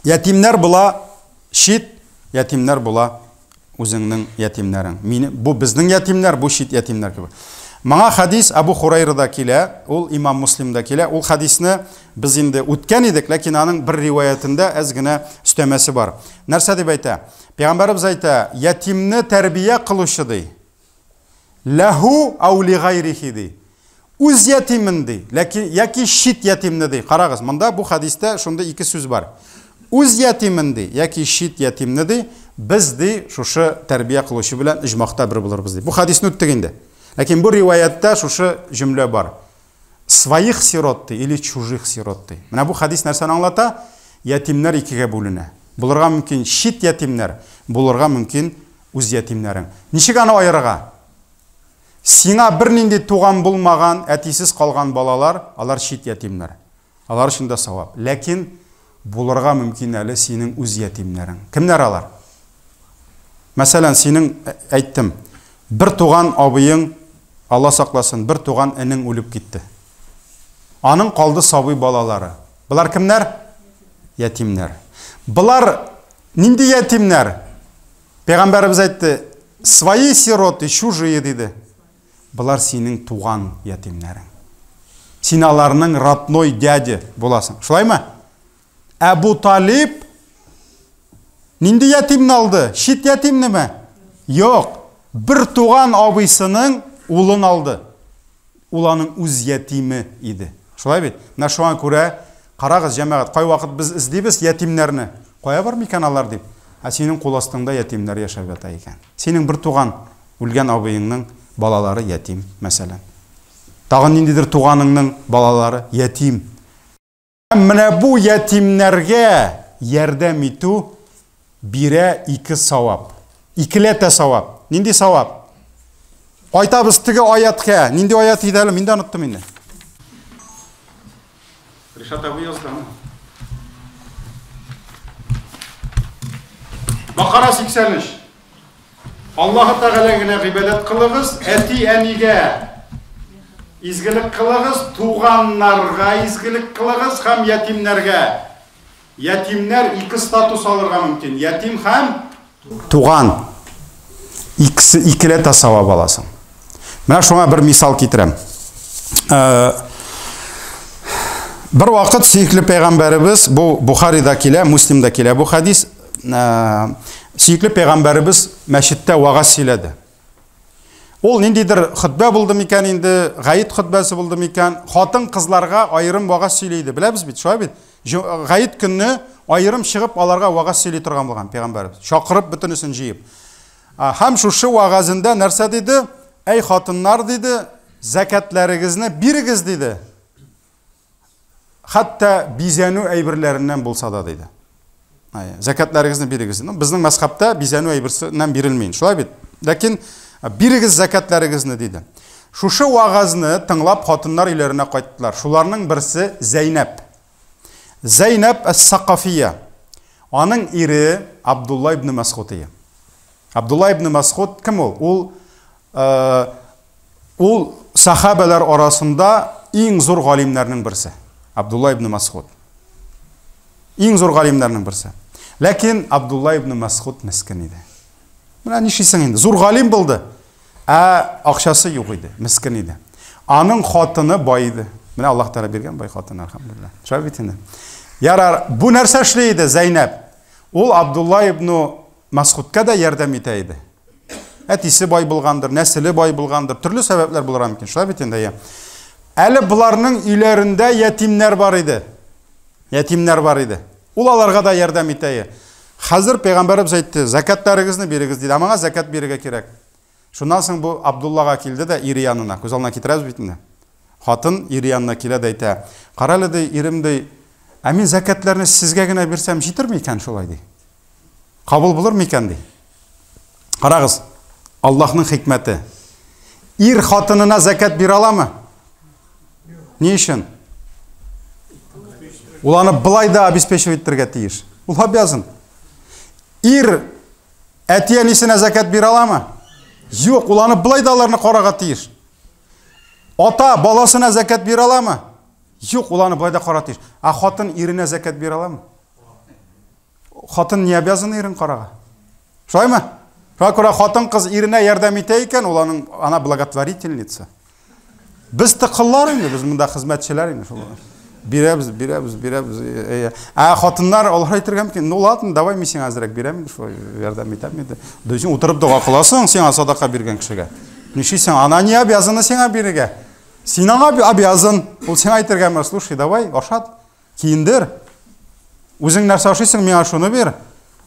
S1: ятимнәр була шит, ятимнәр була үзеңнең ятимнәрең. Бу безнең ятимнәр, бу шит ятимнәр кебек. Маңа хадис Абу Хурайрада килә, ул Имам Муслимда килә. Ул хадисне без инде үткән идек, ләкин аның бер риваятында әз генә өстәмәсе бар. Нәрсә дип әйтә? Пәйгамбәрбез әйтә, ятимне тәрбия кылучы ди. Лаху ау ли гайрихи ди. Үз ятимин ди, ләкин яки шит ятимне ди. Карагыз, монда бу хадистә шунда ике сүз бар. Үз ятимин ди, яки шит ятимне ди. Biz ди шушы тәрбия кылучы белән иҗмахта бер булырбыз ди. Бу хадисне үттек инде. Ләкин бу риваятта шушы җөмлә бар. Своих сирот ди или чужих сирот ди. Менә бу хадис нәрсәне аңлата? Ятимнәр икегә бүленә. Булырга мөмкин шит ятимнәр, булырга мөмкин үз ятимнәрең. Ничек аны аерырга? Сиңа бернинди туган булмаган, әтисез калган балалар, алар шит ятимнәр. Алар өчен дә савап. Ләкин булырга мөмкин әле синең үз ятимнәрең. Кемнәр алар? Мәсәлән, синең әйттем, бер туган абыең, Алла сакласын, бер туган энең үлеп китте. Аның калды сабый балалары. Булар кемнәр? Ятимнәр. Булар нинди ятимнәр? Пәйгамбәрбез әйтте, свои сироты, чужие диде. Булар синең туган ятимнәрең. Син аларның родной дядя буласың. Шулаймы? Әбу Талиб нинди ятимне алды? Шит ятимнеме? Юк. Бер туган абыйсының улын алды. Ул аның үз ятиме иде. Шулай бит? Менә шуңа күрә карагыз җәмәгать, кай вакыт без издибез ятимнәрне. Кая бар микән алар дип? Синең кул астыңда ятимнәр яшәп ята икән. Синең бер туган үлгән абыеңның балалары ятим, мәсәлән. Тагын ниндидер туганыңның балалары ятим. Менә бу ятимнәргә ярдәм итү бирә ике савап. Икеләтә савап. Нинди савап? Айтабыз теге аятка. Нинди аят иде әле? Мин дә оныттым инде. Ришат абый яздымы? Бакара 83. Аллаһ Тәгалә генә гыйбадат кылыгыз, әти әнигә изгелек кылыгыз, туганнарга изгелек кылыгыз һәм ятимнәргә. Ятимнәр ике статус алырга мөмкин. Ятим һәм туган. Икесе икеләтә савап аласың. Менә шуңа бер мисал китерәм. Бер вакыт сөйкле пәйгамбәрбез, бу Бухарида килә, Муслимда килә бу хадис, сөйкле пәйгамбәрбез мәчеттә вагаз сөйләде. Ул ниндидер хутба булды микән инде, гаит хутбасы булды микән, хатын кызларга аерым вагаз сөйләйде. Беләбез бит, шулай бит. Гаит көнне аерым чыгып аларга вагаз сөйли торган булган пәйгамбәрбез. Чакырып бөтенесен җыеп. Һәм шушы вагазында нәрсә диде? Әй хатыннар диде, закатларыгызны бирегез диде. Хәтта бизәнү әйберләреннән булса да диде. Закатларыгызны бирегез. Безнең мәзһәбтә бизәнү әйберсеннән бирелмәй. Шулай бит. Ләкин бирегез закатларыгызны диде. Шушы вагазны тыңлап хатыннар өйләренә кайттылар. Шуларның берсе Зәйнәп. Зәйнәп әс-Сақафия. Аның ире Абдулла ибн Мас'уд. Абдулла ибн Мас'уд кем ул? Ул сахабалар арасында иң зур галимнәрнең берсе. Абдулла ибн Мас'уд. Иң зур галимнәрнең берсе. Ләкин Абдулла ибн Мас'уд мискин иде. Менә нишисең инде? Зур галим булды. Акчасы юк иде, мискин иде. Аның хатыны бай иде. Менә Аллаһ Тәгалә биргән бай хатын, әлхәмдулилlah. Шулай бит инде. Ярар, бу нәрсә эшли иде Зәйнәп? Ул Абдулла ибн Мас'удка да ярдәм итә иде. Әтисе бай булгандыр, нәселе бай булгандыр, төрле сәбәпләр булырга мөмкин. Шулай бит инде. Әле буларның өйләрендә ятимнәр бар иде. Ятимнәр бар иде. Ул аларга да ярдәм итә. Хәзер пәйгамбәрбез әйтте, закаттарыгызны бирегез диде. Маңа закат бирергә кирәк. Шуннан соң бу Абдуллага килде дә ире янына. Күз алдына китерәбез бит инде. Хатын ире янына килә дә әйтә: "Каралы ди, ирем ди, мин закатларны сезгә генә бирсәм җитерме икән шулай ди? Кабул булырмы икән ди?" Карагыз, Аллаһның хикмәте. Ир хатынына закат бирә аламы? Ни өчен? Ул аны былай да обеспечивать итәргә тиеш. Ул обязан. Ир әти-әнисенә закат бирә аламы? Юк, ул аны былай да аларны карарга тиеш. Ата баласына закат бирә аламы? Юк, ул аны былай да карарга тиеш. Хатын иренә закат бирә аламы? Хатын не обязан ирен карарга. Шулаймы? Шуңа күрә хатын кыз иренә ярдәм итә икән, ул аның ана благотворительница. Без тыкыллар инде, без монда хезмәтчеләр инде шул. Бирәбез. Хатыннар алар әйтергә мөмкин. Ну ладно, давай мин сиңа әзрәк бирәм, шул ярдәм итәм инде. Дөҗин утырып дуга кыласың сиңа садака биргән кешегә. Нишисең, ана не обязана сиңа бирергә. Син аңа обязан. Ул сиңа әйтергә ме, слушай, давай, ашат, киендер. Үзең нәрсә ашыйсың, миңа шуны бир.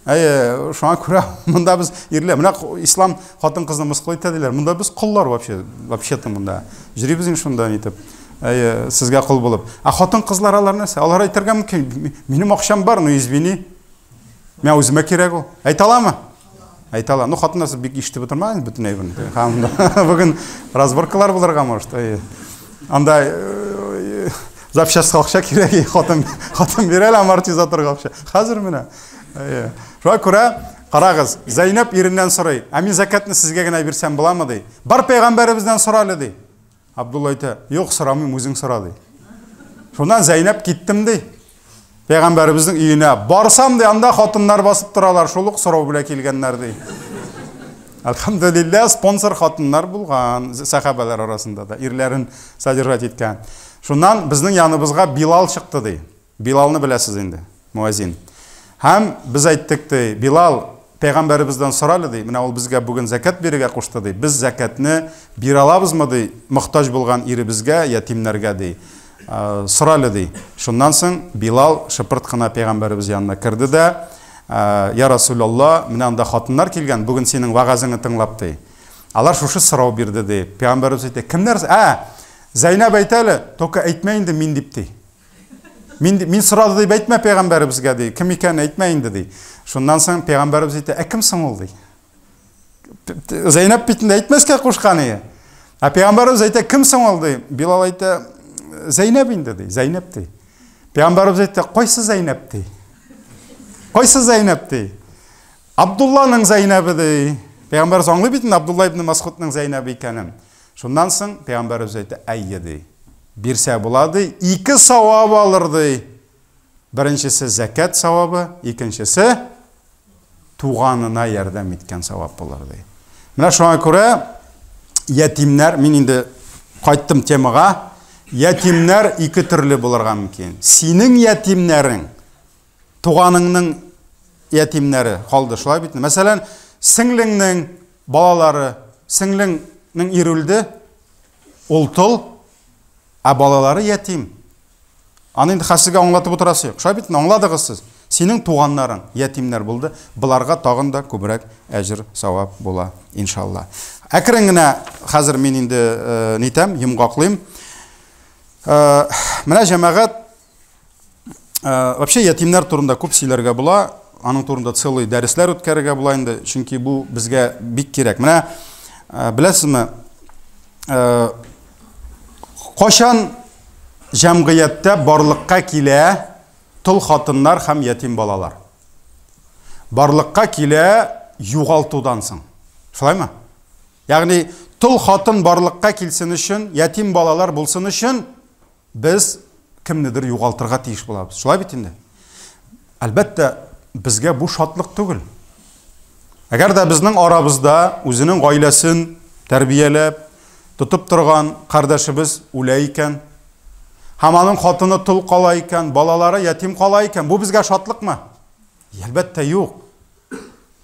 S1: Шуңа күрә монда без ирләр, менә ислам хатын кызны мыскыл итә диләр. Монда без куллар вообще-то монда. Җирибез шунда итеп. Сезгә кул булып. Хатын кызлар алар нәрсә? Алар әйтергә мөмкин. Минем акчам бар, ну извини. Мен үземә кирәк ул. Әйтә аламы? Әйтә ала. Ну хатыннар бик ишетеп утырмагыз бөтенләй бу. Бүген разборкалар булырга может. Анда запчасть акча кирәк, хатын бирә амортизаторга акча. Хәзер менә. Шуңа күрә карагыз, Зайнаб иреннән сорый: "Мин закатны сезгә генә бирсәм буламы?" ди. Бар пәйгамбәребездән соралы ди. Абдулла әйтә: "Юк, сорамыйм, үзең сора" ди. Шуннан Зайнаб киттем ди. Пәйгамбәребезнең өенә барсам ди, анда хатыннар басып торалар, шулык сорау белән килгәннәр ди. Алхамдулилlah, спонсор хатыннар булган сахабалар арасында да, ирләрен содержать иткән. Шуннан безнең яныбызга Билал чыкты ди. Билалны беләсез инде, муазин. Һәм без әйттек ди, Билал пәйгамбәребездән соралы ди, менә ул безгә бүген закат бирергә кушты ди. Без закатны бирә алабызмы ди, мохтаҗ булган иребезгә, ятимнәргә ди. Соралы ди. Шуннан соң Билал шыпырт кына пәйгамбәребез янына кирде дә: "Я Расулулла, менә анда хатыннар килгән, бүген синең вагазыңны тыңлап ди. Алар шушы сорау бирде ди." Пәйгамбәребез әйтә: "Кемнәр?" Зайнаб әйтәле, "Тока әйтмә инде мин дип ди. Мин сорады дип әйтмә пәйгамбәребезгә ди. Кем икән әйтмә инде ди." Шуннан соң пәйгамбәребез әйтә: "Кем соң ул ди?" Зайнаб бит инде әйтмәскә кушкан иде. Пәйгамбәребез әйтә: "Кем соң ул ди?" Билал әйтә: "Зайнаб инде ди, Зайнаб ди." Пәйгамбәребез әйтә: "Кайсы Зайнаб ди? Кайсы Зайнаб ди?" "Абдулланың Зайнабы ди." Пәйгамбәрбез аңлый бит инде Абдулла ибн Масгудның Зайнабы икәнен. Шуннан соң пәйгамбәрбез әйтә: "Әйе ди. Бирсә була ди, 2 савап алыр ди. Беренчесе закат савабы, икенчесе туганына ярдәм иткән савап булыр ди." Менә шуңа күрә ятимнәр, мин инде кайттым темага, ятимнәр 2 төрле булырга мөмкин. Синең ятимнәрең, туганыңның ятимнәре калды, шулай бит. Мәсәлән, сеңлеңнең балалары, сеңлеңнең ирүлде, ул тол, балалары ятим. Аны инде хәсигә аңлатып утырасы юк. Шулай бит, аңладыгыз сез. Синең туганнарың ятимнәр булды, буларга тагын да күбрәк әҗр савап була иншалла. Әкрен генә хәзер мин инде нитәм, йомгаклыйм. Менә җәмәгать вообще ятимнәр турында күп сөйләргә була, аның турында целый дәресләр үткәрергә була инде, чөнки бу безгә бик кирәк. Менә беләсезме, кашан җәмгыятьтә барлыкка килә тол хатыннар һәм ятим балалар? Барлыкка килә югалтудан соң. Шулаймы? Ягъни тол хатын барлыкка килсен өчен, ятим балалар булсын өчен без кемнедер югалтырга тиеш булабыз. Шулай бит инде. Әлбәттә, безгә бу шатлык түгел. Әгәр дә безнең арабызда үзенең гаиләсен тәрбияләп, тотып торган кардәшебез үлә икән, һәм аның хатыны тол кала икән, балалары ятим кала икән, бу безгә шатлыкмы? Әлбәттә юк.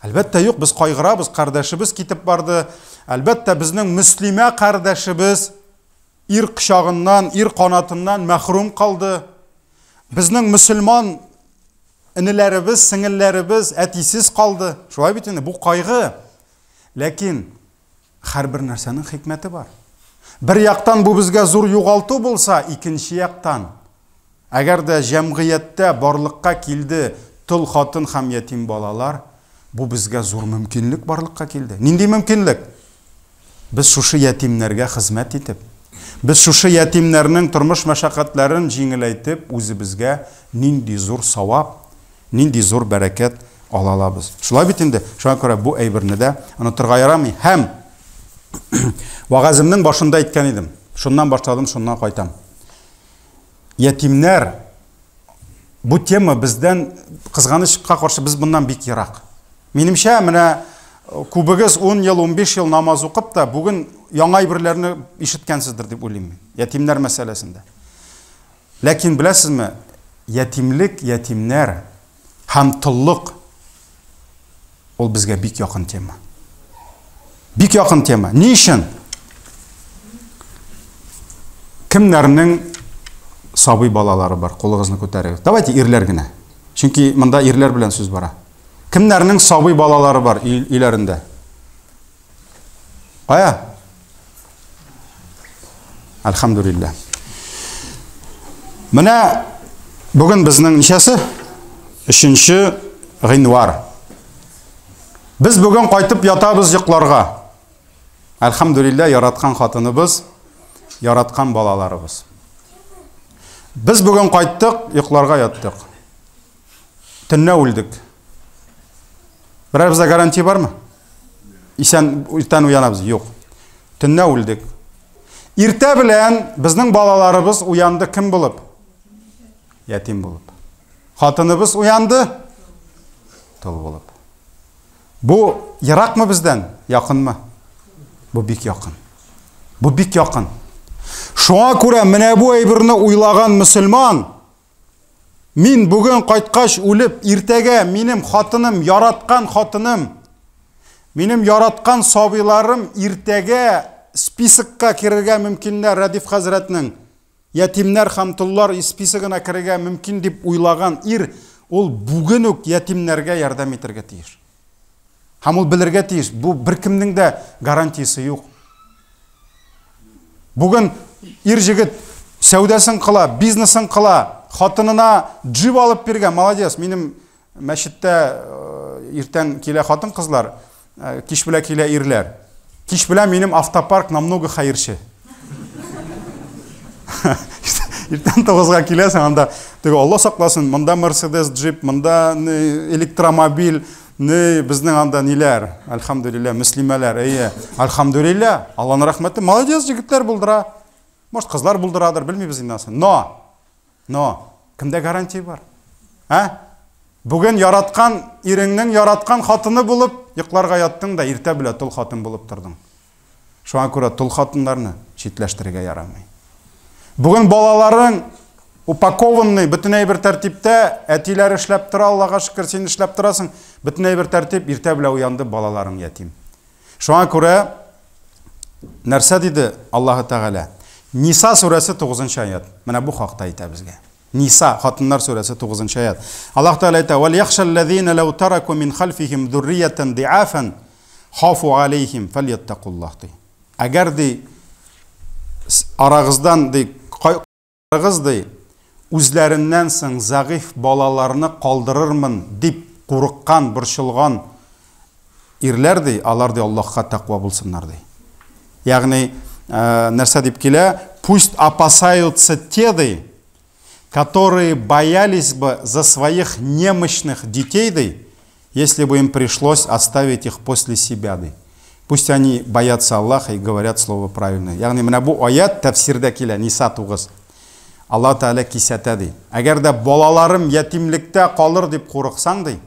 S1: Әлбәттә юк, без кайгырабыз, кардәшебез китеп барды. Әлбәттә безнең мөслимә кардәшебез ир кочагыннан, ир канатыннан мәхрүм калды. Безнең мөселман инеләребез, сеңелләребез әтисез калды. Шулай бит инде, бу кайгы. Ләкин һәрбер нәрсәнең хикмәте бар. Бер яктан бу безгә зур югалту булса, икенче яктан әгәр дә җәмгыятьтә барлыкка килде тол хатын һәм ятим балалар, бу безгә зур мөмкинлек барлыкка килде. Нинди мөмкинлек? Без шушы ятимнәргә хезмәт итеп, без шушы ятимнәрнең тормыш мәшәкатьләрен җиңеләйтеп, үзебезгә нинди зур савап, нинди зур бәрәкәт ала алабыз. Шулай бит инде. Шуңа күрә бу әйберне дә онытырга ярамый. Һәм вагазымның башында әйткән идем. Шуннан башладым, шуннан кайтам. Ятимнәр, бу тема бездән кызганычка каршы без bundan бик ерак. Минемчә, менә күбегез 10 ел, 15 ел намаз укып та, бүген яңа әйберләрне ишеткәнсездер дип уйлыйм. Ятимнәр мәсьәләсендә. Ләкин беләсезме, ятимлек, ятимнәр һәм тыллык ул безгә бик якын тема. Бик якын тема. Ни өчен? Кемнәрнең сабый балалары бар? Кулыгызны күтәрегез. Давайте ирләр генә. Чөнки монда ирләр белән сүз бара. Кемнәрнең сабый балалары бар өйләрендә? Кая? Алхамдулилlah. Менә бүген безнең ничәсе? 3нче гыйнвар. Biz бүген кайтып ятабыз йокларга. Алхамдулилlah, яраткан хатыныбыз, яраткан балаларыбыз. Biz бүген кайттык, йокларга яттык. Төнне үлдек. Берәрбездә гарантия бармы? Исән иртән уянабыз? Юк. Төнне үлдек. Иртә белән безнең балаларыбыз уянды кем булып? Ятим булып. Хатыныбыз уянды тол булып. Бу яракмы бездән? Якынмы? Бу бик якын. Бу бик якын. Шуңа күрә менә бу әйберне уйлаган мөселман, мин бүген кайткач үлеп, иртәгә минем хатыным, яраткан хатыным, минем яраткан сабыйларым иртәгә списокка кирергә мөмкиннәр, Радиф хәзрәтнең ятимнәр һәм туллар списогына кирергә мөмкин дип уйлаган ир, ул бүген үк ятимнәргә ярдәм итәргә тиеш. Һәм ул белергә тиеш, бу беркемнең дә гарантиясе юк. Бүген ир җегет сәүдәсен кыла, бизнесын кыла, хатынына джип алып биргән, молодец. Минем мәчеттә иртән килә хатын кызлар, кич белән килә ирләр. Кич белән минем автопарк намного хәерче. Иртән 9-га киләсең, анда Алла сакласын, монда Mercedes джип, монда электромобиль, безнең анда ниләр, алхамдулилlah, мөслимәләр, алхамдулилlah, Алланың рәхмәте, молодец, җегетләр булдыра. Может, кызлар булдырадыр, белмибез инде асын. Но, кемдә гарантия бар? Бүген яраткан иреңнең яраткан хатыны булып, йокларга яттың да, иртә белән тол хатын булып тордың. Шуңа күрә тол хатыннарны читләштерергә ярамый. Бүген балаларың упакованный, бөтенләй бер тәртиптә, әтиләр эшләп тора, Аллага шөкер, син эшләп торасың, бөтенләй бер тәртип, иртә белән уянды, балаларың ятим. Шуңа күрә нәрсә диде Аллаһы Тәгалә? Ниса сүрәсе 9-нчы аят. Менә бу хакта әйтә безгә. Ниса, хатыннар сүрәсе 9-нчы аят. Аллаһ Тәгалә әйтә: "Вал яхшаллазина лау тараку мин хальфихим дурриятан диафан хафу алейхим фальяттакуллах." Әгәр ди арагыздан ди кайгыз ди үзләреннән соң зәгыйф балаларны калдырырмын дип курыккан, борчылган ирләр ди, алар ди Аллаһка тақва булсыннар ди. Ягъни нәрсә дип килә? Пусть опасаются те ди, которые боялись бы за своих немощных детей ди, если бы им пришлось оставить их после себя ди. Пусть они боятся Аллаха и говорят слово правильное. Ягъни менә бу аят тәфсирдә килә, Ниса 9. Аллаһ Тәгалә кисәтә ди. Әгәр дә балаларым ятимлектә калыр дип курыксаң ди,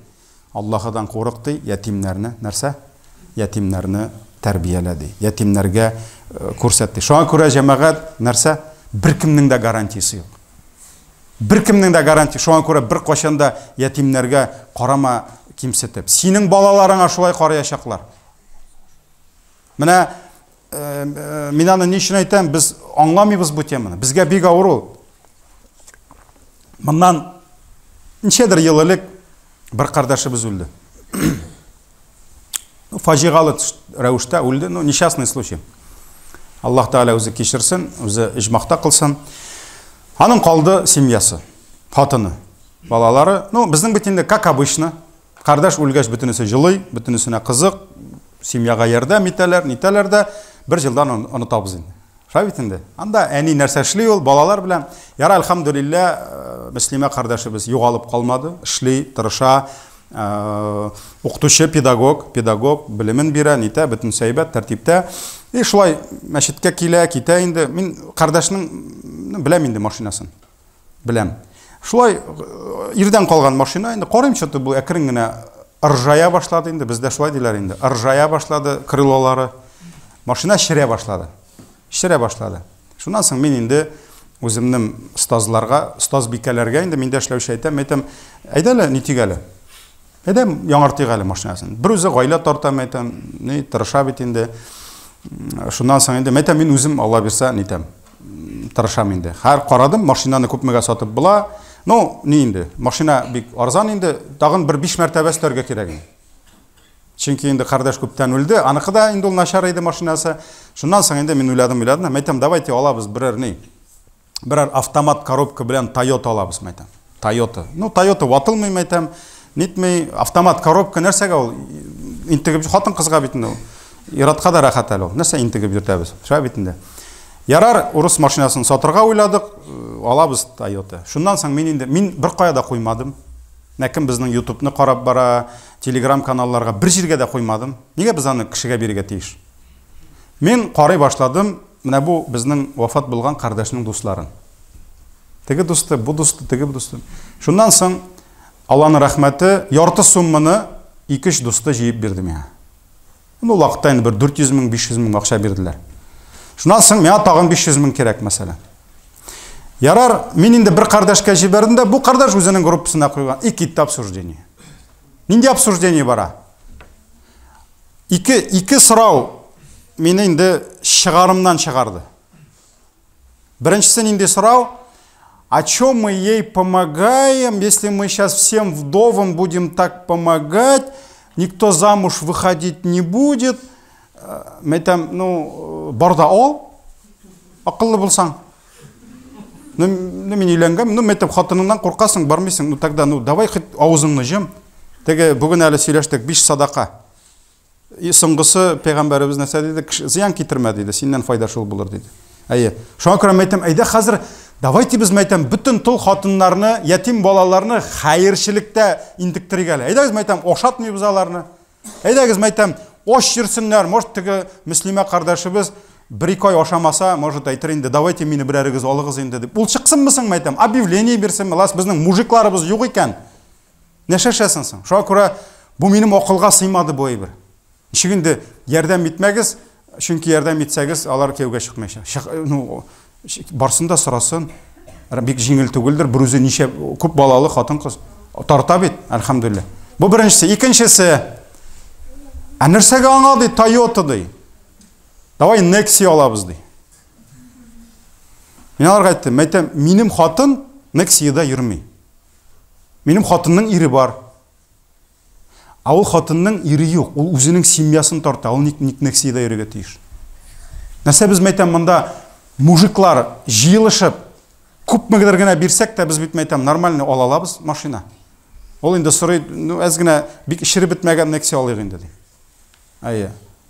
S1: Аллаһыдан курык ди, ятимнәрне нәрсә? Ятимнәрне тәрбиялә ди. Ятимнәргә күрсәтте. Шуңа күрә җәмәгать нәрсә? Беркемнең дә гарантиясе юк. Беркемнең дә гарантия. Шуңа күрә бер кашан да ятимнәргә карама кимсетеп. Синең балаларыңа шулай караячаклар. Менә мин аны ни өчен әйтәм? Без аңламыйбыз бу теманы. Безгә бик авыр ул. Моннан ничәдер ел элек бір қардашыбыз өлді. Фажиғалы рәвіште өлді, несчастный случай. Аллах Тағала өзі кешірсін, өзі ижмақта қылсын. Аның қалды семьясы, қатыны, балалары. Біздің бітінде, как обычно, қардаш өлгәш бүтінісі жылый, бүтінісіне қызық, семьяға ярдәм итәләр дә, бір жылдан ұнытабыз енді. Шабитінде. Анда әни нәрсә эшли ул, балалар белән. Яра, алхамдулилля, мөслимә кардәшебез югалып калмады, эшли, тырыша, укытучы, педагог белемен бирә, нитә, бөтен сәйбәт, тәртиптә. Шулай мәчеткә килә, китә инде. Мин кардәшнең беләм инде машинасын. Беләм. Шулай ирдән калган машина, инде карыйм чыты бу әкрен генә ыржая башлады инде, бездә шулай диләр инде. Ыржая башлады, крылолары. Машина ширә башлады. Шуннан соң мен инде үземнең остазларга, остаз бикәләргә инде миндә эшләүче әйтәм, әйдәле, нитигәле. Әйдәм яңартыйк әле машинасын. Бер үзе гаилә тартам, әйтәм, тырыша бит инде. Шуннан соң инде әйтәм, мин үзем Алла бирсә, нитәм, тырышам инде. Һәр карадым, машинаны күпмегә сатып була. Ни инде, машина бик арзан инде, тагын бер 5 мәртәбә өстәргә кирәк. Чөнки инде кардаш күптән үлде, аныкы да инде ул начар иде машинасы. Шуннан соң инде мин уйладым, әйтәм, давайте алабыз берәр автомат коробка белән Toyota алабыз, әйтәм. Toyota. Toyota ватылмый, әйтәм, нитмей, автомат коробка нәрсәгә ул? Интегеп хатын кызга бит инде ул. Иратка да рәхәт әле ул. Нәрсә интегеп йөртәбез? Шуа бит инде. Ярар, урыс машинасын сатырга уйладык, алабыз Toyota. Шуннан соң мин бер кая да куймадым. Ләкин безнең YouTube-ны карап бара, Telegram каналларга бер җиргә дә куймадым. Нигә без аны кешегә бирергә тиеш? Мин карый башладым, менә бу безнең вафат булган кардәшнең дусларын. Теге дусты, бу дусты, теге дусты. Шуннан соң Алланың рәхмәте ярты сумманы 2-3 дусты җыеп бирде миңа. Ул вакытта инде бер 400 мең, 500 мең акча бирделәр. Шуннан соң миңа тагын 500 мең кирәк, мәсәлән. Ярар, мин инде бер кардәшкә җибәрдем дә, бу кардәш үзенең группасына куйган. Икки обсуждение. Нинди обсуждение бара? Ике сорау мине инде чыгарымнан чыгарды. Беренчесе нинди сорау? А чё мы ей помогаем, если мы сейчас всем вдовам будем так помогать, никто замуж выходить не будет? Мәйтәм, барда ал, акыллы булсаң. Мин өйләнгән, мәйтәм, хатыныңнан куркасың, бармыйсың, тогда, давай хоть авызыңны җым. Теге бүген әле сөйләштек 5 садака. Соңгысы пәйгамбәребез нәрсә диде? Зыян китермә диде, синнән файда шул булыр диде. Шуңа күрә мәйтәм, әйдә хәзер давайте без мәйтәм бүтән тол хатыннарны, ятим балаларны хәерчелектә интектерик әле. Әйдәгез мәйтәм, ошатмыйбыз аларны. Әйдәгез мәйтәм, ош йөрсеннәр, может теге мөслимә кардәшебез 1-2 ай ашамаса, может әйтер инде, давайте мине берәрегез алыгыз инде дип. Ул чыксынмысың мәйтәм, объявление бирсен, лас безнең мужикларыбыз юк икән. Нәшәшәсен соң. Шуңа күрә бу минем акылга сыймады бу әйбер. Ничегенде ярдәм итмәгез, чөнки ярдәм итсәгез, алар кияүгә чыкмаячак. Барсын да сорасын. Бик җиңел түгелдер, бер үзе ничә күп балалы хатын-кыз тарта бит, әлхәмдүлилләх. Бу беренчесе, икенчесе. Нәрсәгә аңа ди Toyota ди. Давай Nexia алабыз ди. Мин аларга әйттем, мәйтәм, минем хатын Nexia'да йөрми. Минем хатынның ире бар. Ул хатынның ире юк, ул үзенең семьясын тарта, ул ник Nexиa'да йөрергә тиеш. Нәрсә без мәйтәм, монда мужиклар җыелышып, күп мөгдер генә бирсәк тә, без бит мәйтәм, нормально алабыз машина. Ул инде сорый, әз генә бик ишере бетмәгән Nexia алыйк инде ди.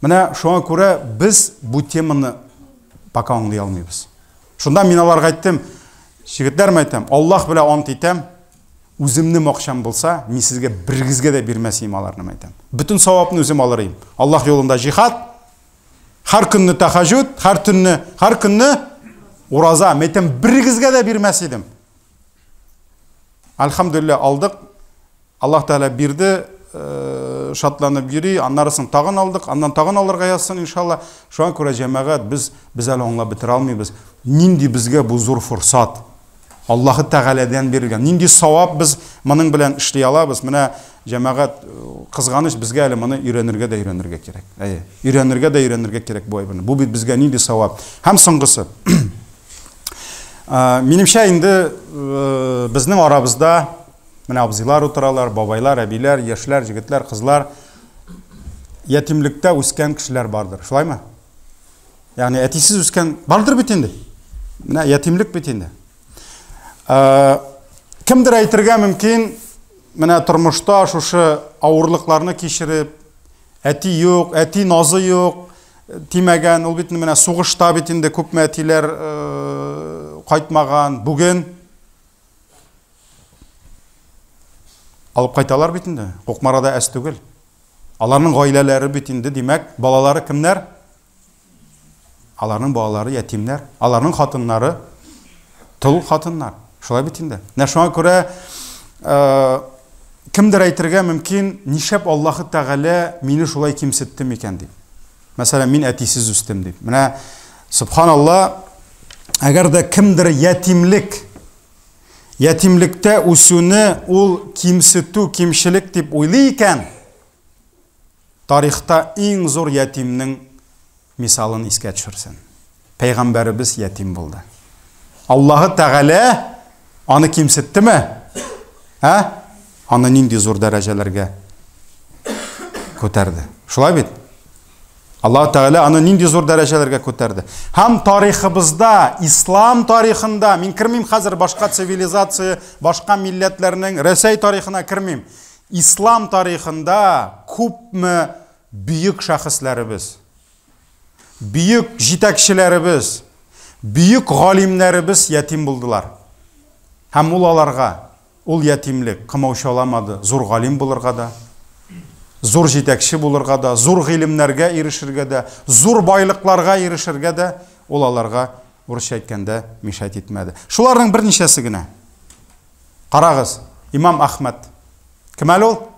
S1: Менә шуңа күрә без бу теманы пока аңлый алмыйбыз. Шунда мин аларга әйттем, җегетләр мәйтәм, Аллаһ белән ант итәм, үземнең акчам булса, мин сезгә бергезгә дә бирмәсем аларны мәйтәм. Бүтән савапны үзем алырым. Аллаһ юлында җихад, һәр көнне тахаҗуд, һәр көнне ураза, мәйтәм, бергезгә дә бирмәс идем. Әлхәмдүлилләх алдык. Аллаһ Тәгалә бирде, шатланып йөри, аннарысын тагын алдык, аннан тагын алырга язсын иншалла. Шуңа күрә җәмәгать, без әле аңлап бетерә алмыйбыз. Нинди безгә бу зур фурсат. Аллаһ Тәгаләдән бирелгән. Нинди савап без моның белән эшли алабыз. Менә җәмәгать кызганыч, безгә әле моны өйрәнергә кирәк. Өйрәнергә кирәк бу әйберне. Бу бит безгә нинди савап. Һәм соңгысы. Минемчә инде безнең арабызда Менә абзыйлар утыралар, бабайлар, әбиләр, яшьләр, җегетләр, кызлар. Ятимлектә үскән кешеләр бардыр. Шулаймы? Ягъни әтисез үскән бардыр бит инде. Менә ятимлек бит инде. Кемдер әйтергә мөмкин, менә тормышта шушы авырлыкларны кичереп, әти юк, әти назы юк, тимәгән, ул бит менә сугышта бит инде күпме әтиләр кайтмаган. Бүген алып кайталар бит инде. Кукмарада әс түгел. Аларның гаиләләре бит инде, димәк, балалары кемнәр? Аларның балалары ятимнәр, аларның хатыннары тол хатыннар. Шулай бит инде. Менә шуңа күрә кемдер әйтергә мөмкин, нишәп Аллаһы Тәгалә мине шулай кимсетте микән дип. Мәсәлән, мин әтисез үстем дип. Менә субханалла, әгәр дә кемдер ятимлектә үсүне ул кимсетү, кимчелек дип уйлый икән, тарихта иң зур ятимнең мисалын искә төшерсен. Пәйгамбәребез ятим булды. Аллаһы Тәгалә аны кимсеттеме? Аны нинди зур дәрәҗәләргә күтәрде. Шулай бит? Аллаһ Тәгалә аны нинди зур дәрәҗәләргә күтәрде. Һәм тарихыбызда, ислам тарихында, мин кирмим хәзер башка цивилизация, башка милләтләрнең Рәсәй тарихына кирмим. Ислам тарихында күпме бүйек шәхесләребез, бүйек җитәкчеләребез, бүйек галимнәребез ятим булдылар. Һәм ул аларга ул ятимлек кымаучаламады. Зур галим булырга да, зур җитәкче булырга да, зур гыйлемнәргә ирешергә дә, зур байлыкларга ирешергә дә ул аларга урысча әйткәндә мишәт итмәде. Шуларның берничәсе генә. Карагыз, Имам Ахмад. Кем әле ул?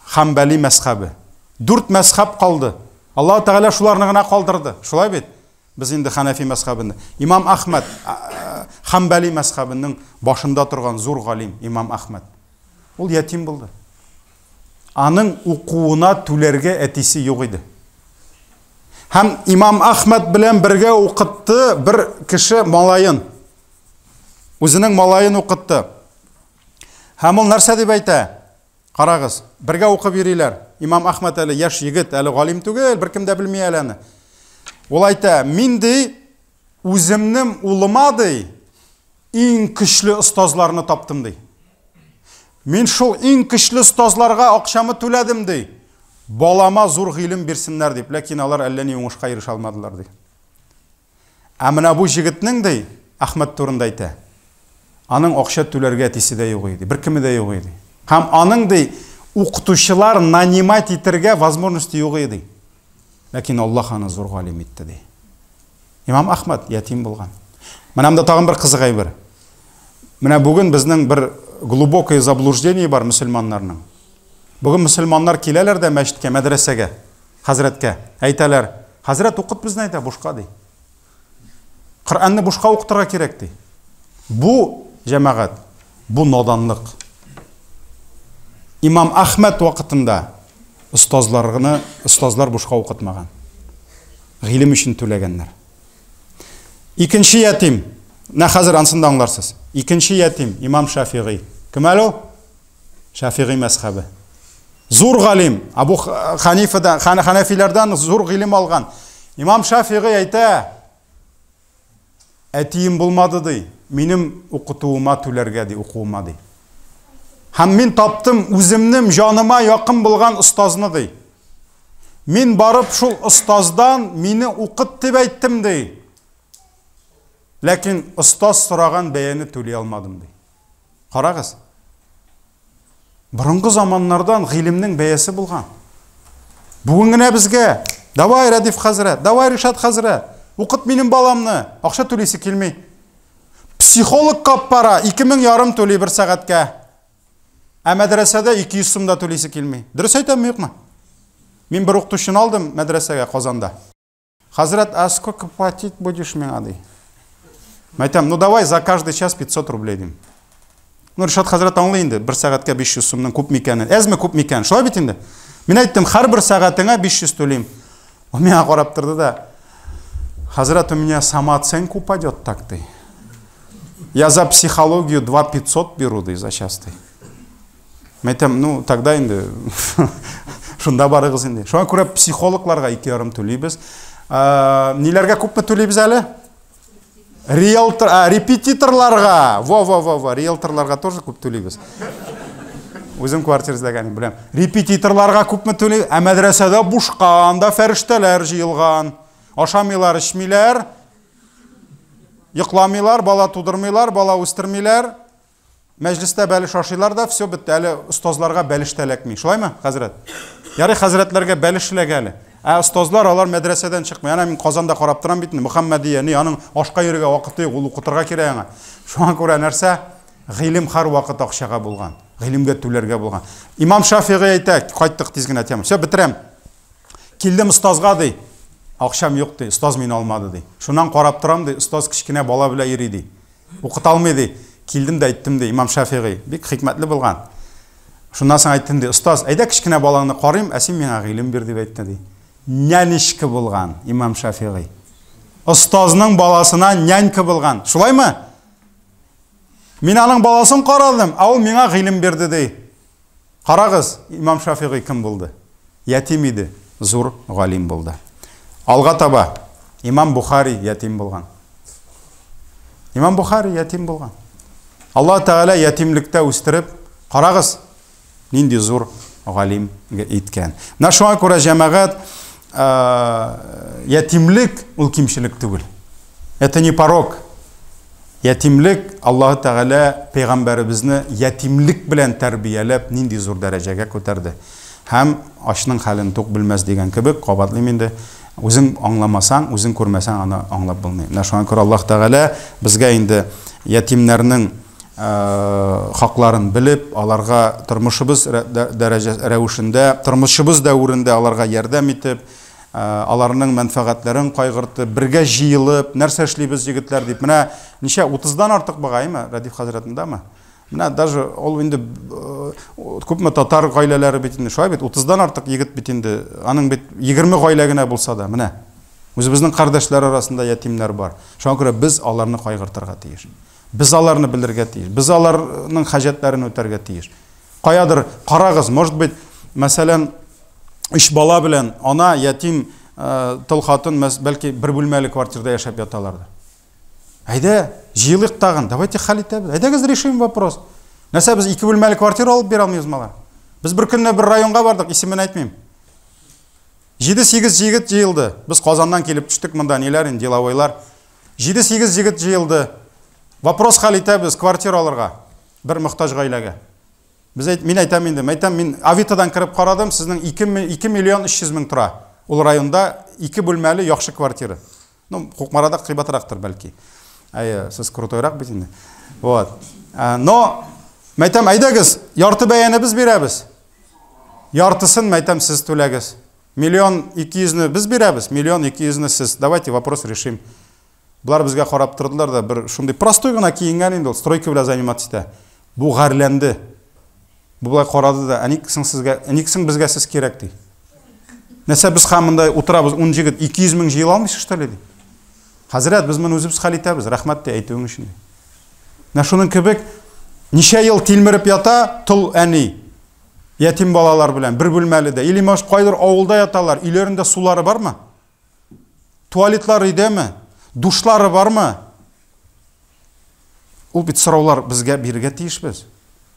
S1: Ханбали мәзһәбе. 4 мәзһәб калды. Аллаһ Тәгалә шуларны гына калдырды. Шулай бит? Без инде Ханафи мәзһәбендә. Имам Ахмад Ханбали мәзһәбенең башында торган зур галим Имам Ахмад. Ул ятим булды. Аның укуына түләргә әтисе юк иде. Һәм Имам Ахмад белән бергә укытты бер кеше малайын. Үзенең малайын укытты. Һәм ул нәрсә дип әйтә? Карагыз, бергә укып йөриләр. Имам Ахмад әле яшь егет, әле галим түгел, беркем дә белми әле аны. Ул әйтә, мин ди үземнең улыма ди иң көчле остазларны таптым ди. Мин шул иң көчле остазларга акчамы түләдем ди. Балама зур гыйлем бирсеннәр дип, ләкин алар әллә ни уңышка ирешә алмадылар ди. Ә менә бу җегетнең ди Ахмад турында әйтә. Аның акча түләргә әтисе дә юк иде, беркеме дә юк иде. Һәм аның ди укытучылар нанимать итәргә возможности юк иде. Ләкин Аллаһ аны зур галим итте ди. Имам Ахмад ятим булган. Менә монда тагын бер кызык әйбер. Менә бүген безнең бер глубокое заблуждение бар мөселманнарның. Бүген мөселманнар киләләр дә мәчеткә, мәдрәсәгә, хәзрәткә. Әйтәләр, хәзрәт укыт безне әйтә бушка ди. Коръәнне бушка укытырга кирәк ди. Бу җәмәгать, бу наданлык. Имам Ахмад вакытында остазлар бушка укытмаган. Гыйлем өчен түләгәннәр. Икенче ятим, нә хәзер ансында аңларсыз. Икенче ятим Имам Шафиғи. Кем әле ул? Шафиғи мәзһәбе. Зур галим, Абу Ханифадан, Ханафиләрдән зур гыйлем алган. Имам Шафиғи әйтә, әтием булмады ди, минем укытуыма түләргә ди, укуыма ди. Һәм мин таптым үземнең җаныма якын булган остазны ди. Мин барып шул остаздан мине укыт дип әйттем ди. Ләкин остаз сораган бәяне түли алмадым ди. Карагыз. Борынгы заманнардан гыйлемнең бәясе булган. Бүген генә безгә, давай Радиф хәзрәт, давай Ришат хәзрәт, укыт минем баламны, акча түлисе килми. Психолог кап бара, 2500 түли бер сәгатькә. Ә мәдрәсәдә 200 сум да түлисе килми. Дөрес әйтәмме, юкмы? Мин бер укытучыны алдым мәдрәсәгә Казанда. Хәзрәт, а сколько платить будешь миңа ди? Мәйтәм, ну давай за каждый час 500 рублей дим. Ну Ришат хәзрәт аңлый инде, бер сәгатькә 500 сумның күп микәнен. Әзме күп микән? Шулай бит инде. Мин әйттем, һәр бер сәгатеңә 500 түлим. Ул миңа карап торды да, хәзрәт, у меня самооценка упадет так ты. Я за психологию 2500 беру ди за час ты. Мәйтәм, ну, тогда инде шунда барыгыз инде. Шуңа күрә психологларга 2,5 түлибез. Ниләргә күпме түлибез әле? Репетиторларга. Во, риэлторларга тоже күп түлибез. Үзем квартирәдәгән беләм. Репетиторларга күпме түлибез? Ә мәдрәсәдә бушкан, да фәрештәләр җыелган. Ашамыйлар, эчмиләр. Йокламыйлар, бала тудырмыйлар, бала үстермиләр. Мәҗлестә бәлеш ашыйлар да, все бетте. Әле остазларга бәлеш тәләкми. Шулаймы, хәзрәт? Ярый, хәзрәтләргә бәлеш эләгәле. Ә остазлар алар мәдрәсәдән чыкмый. Ана мин Казанда карап торам бит, Мөхәммәдия, аның ашка йөрергә вакыты юк, ул укытырга кирәк аңа. Шуңа күрә нәрсә? Гыйлем һәр вакыт акчага булган. Гыйлемгә түләргә булган. Имам Шафиғи әйтә, кайттык тиз генә тема. Все, битерәм. Килдем остазга ди. Акчам юк ди, остаз мине алмады ди. Шуннан карап торам ди, остаз кичкенә бала белән йөри ди. Укыта алмый ди. Килдем дә әйттем ди, Имам Шафиғи. Бик хикмәтле булган. Шуннан соң әйттем ди, остаз, әйдә кичкенә баланы карыйм, ә син миңа гыйлем бир дип әйтте ди. Нянечка булган Имам Шафиғи. Остазның баласына нянька булган. Шулаймы? Мин аның баласын карадым, ә ул миңа гыйлем бирде ди. Карагыз, Имам Шафиғи кем булды? Ятим иде, зур галим булды. Алга таба Имам Бухари ятим булган. Имам Бухари ятим булган. Аллаһ Тәгалә ятимлектә үстереп, карагыз, нинди зур галим иткән. Менә шуңа күрә җәмәгать ятимлек ул кимчелек түгел. Это не порок. Ятимлек Аллаһ Тәгалә пәйгамбәребезне ятимлек белән тәрбияләп нинди зур дәрәҗәгә күтәрде. Һәм ашның хәлен тук белмәс дигән кебек кабатлыйм инде. Үзең аңламасаң, үзең күрмәсәң, аны аңлап булмый. Менә шуңа күрә Аллаһ Тәгалә безгә инде ятимнәрнең хакларын белеп, аларга тормышыбыз рәвешендә, тормышыбыз дәврендә аларга ярдәм итеп, аларның мәнфәгатьләрен кайгыртып, бергә җыелып, нәрсә эшлибез җегетләр дип. Менә ничә 30дан артык багаймы Радиф хәзрәтендәме? Менә даже ул инде күпме татар гаиләләре бит инде шулай бит 30дан артык егет бит инде. Аның бит 20 гаилә генә булса да, менә үзебезнең кардәшләр арасында ятимнәр бар. Шуңа күрә без аларны кайгыртырга тиеш. Biz аларны белергә тиеш. Biz аларның хаҗәтләрен үтәргә тиеш. Каядыр карагыз, может быть, мәсәлән, 3 бала белән ана ятим тол хатын бәлки бер бүлмәле квартирада яшәп яталар. Әйдә, җыелык тагын, давайте хәл итәбез. Әйдәгез решим вопрос. Нәрсә без 2 бүлмәле квартира алып бирә алмыйбыз малар? Без бер көнне бер районга бардык, исемен әйтмим. 7-8 җегет җыелды. Без Казаннан килеп төштек монда, ниләр инде деловойлар. 7-8 җегет җыелды. Вопрос хәл итәбез квартира алырга. Бер мөхтаҗ гаиләгә. Мин әйтәм инде, мин Авитадан кирип карадым, сезнең 2 миллион 300 мең тора. Ул районда 2 бүлмәле яхшы квартира. Ну, Кукмарада кыйбатрактыр бәлки. Сез крутойрак бит инде. Вот. Но мәйтәм әйдәгез, ярты бәяне без бирәбез. Яртысын мәйтәм сез түләгез. 1 200 біз бирәбез, 1 200 сез. Давайте вопрос решим. Булар безгә карап тордылар да, бер шундый простой гына киенгән инде, стройка белән заниматься итә. Бу гарләнде. Бу булай карады да, әниксең безгә сез кирәк ди. Нәрсә без хамында утырабыз, 10 җегет 200 мең җыела алмыйсыз что ли? Хәзрәт, без моны үзебез хәл итәбез, рәхмәт ди әйтүең өчен. Менә шуның кебек ничә ел тилмереп ята тол әни ятим балалар белән бер бүлмәледә, или маш кайдыр авылда яталар, өйләрендә сулары бармы? Туалетлары идеме? Душлары бармы? Ул бит сораулар безгә бирергә тиешбез.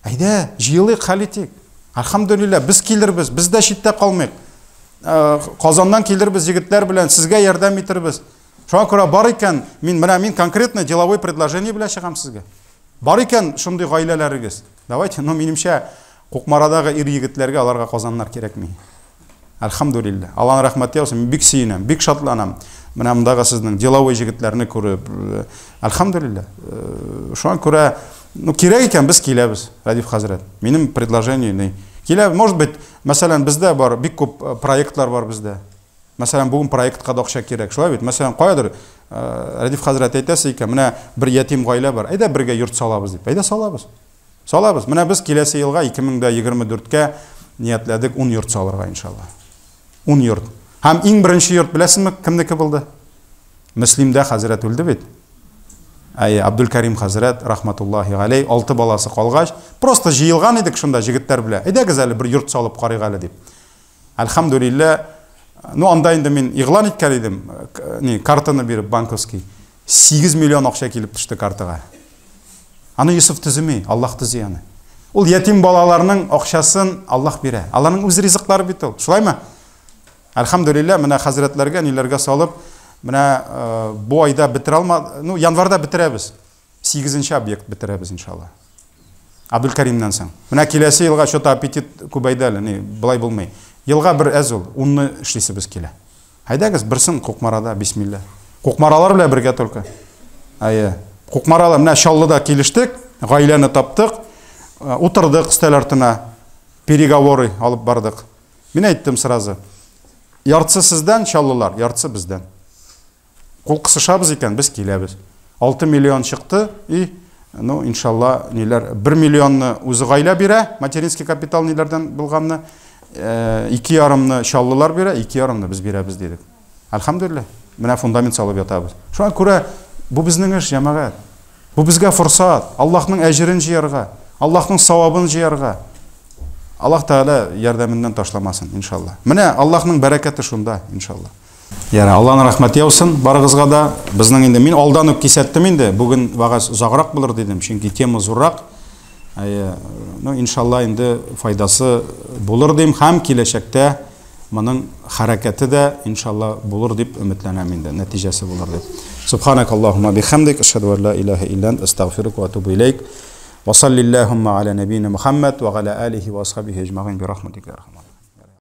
S1: Әйдә, җыелыйк, хәл итик. Алхамдулилла, без килербез, без дә читтә калмыйк. Казаннан килербез җегетләр белән, сезгә ярдәм итербез. Шуңа күрә бар икән, мин конкретно деловой предложение белән чыгам сезгә. Бар икән шундый гаиләләрегез. Давайте, минемчә, Кукмарадагы ир-егетләргә аларга Казаннар кирәкми. Алхамдулилла. Аллаһның рәхмәте яусын, бик сөенәм, бик шатланам. Менә мондагы сезнең деловой җегетләрне күреп, алхамдулилла. Шуңа күрә, кирәк икән без киләбез, Радиф хәзрәт. Минем предложение килә, может быть, мәсәлән, бездә бар, бик күп проектлар бар бездә. Мәсәлән, бүген проектка да акча кирәк, шулай бит. Мәсәлән, каядыр Радиф хәзрәт әйтәсе икән, менә бер ятим гаилә бар. Әйдә бергә йорт салабыз дип. Әйдә салабыз. Салабыз. Менә без киләсе елга 2024-кә ниятләдек 10 йорт салырга иншалла. 10 йорт. Һәм иң беренче йорт беләсезме кемнеке булды? Мөслимдә хәзрәт үлде бит. Абдулкарим хәзрәт рахматуллахи галей 6 баласы калгач, просто җыелган идек шунда җегетләр белән. Әйдәгез әле бер йорт салып карыйк әле дип. Әлхәмдүлиллә, анда инде мин игълан иткән идем, картаны биреп банковский. 8 миллион акча килеп төште картага. Аны Юсуф төземи, Аллаһ төзи аны. Ул ятим балаларның акчасын Аллаһ бирә. Аларның үз ризыклары бит ул. Шулаймы? Әлхәмдүлиллә, менә хәзрәтләргә ниләргә салып, менә бу айда бетерә алмады, январда бетерәбез. 8нче объект бетерәбез иншалла. Абдулкаримнан соң. Менә киләсе елга что-то аппетит күбәйде әле, булай булмый. Елга бер әз ул, 10-ны эшлисебез килә. Хайдагыз берсен Кукмарада, бисмилла. Кукмаралар белән бергә только. Кукмаралар менә Чаллыда килештек, гаиләне таптык, утырдык стәл артына, переговоры алып бардык. Мин әйттем сразу. Яртысы сездән, Чаллылар, яртысы бездән. Кул кысышабыз икән, без киләбез. 6 миллион чыкты и, иншалла, 1 миллионны үзе гаилә бирә, материнский капитал ниләрдән булганны, 2,5-ны Чаллылар бирә, 2,5-ны без бирәбез дидек. Әлхәмдүлилләh, менә фундамент салып ятабыз. Шуңа күрә бу безнең эш, җәмәгать. Бу безгә форсат, Аллаһның әҗрен җыярга, Аллаһның савабын җыярга. Аллаһ Таала ярдәменнән ташламасын, иншалла. Менә Аллаһның бәрәкәте шунда, иншалла. Яра, Аллаһның рәхмәте яусын барыгызга да. Безнең инде мин алдан ук кисәттем инде. Бүген вагаз узаграк булыр дидем, чөнки тема зуррак. Иншалла инде файдасы булыр дим һәм киләчәктә моның хәрәкәте дә иншалла булыр дип өметләнәм инде, нәтиҗәсе булыр дип. Субханакаллаһумма бихамдик, ашһаду ан ла илаха илля ант, астагфирука ва атубу илейк. Ва саллиллаһумма аля набийина Мухаммад ва аля алихи ва асхабихи аҗмагин би рахматика.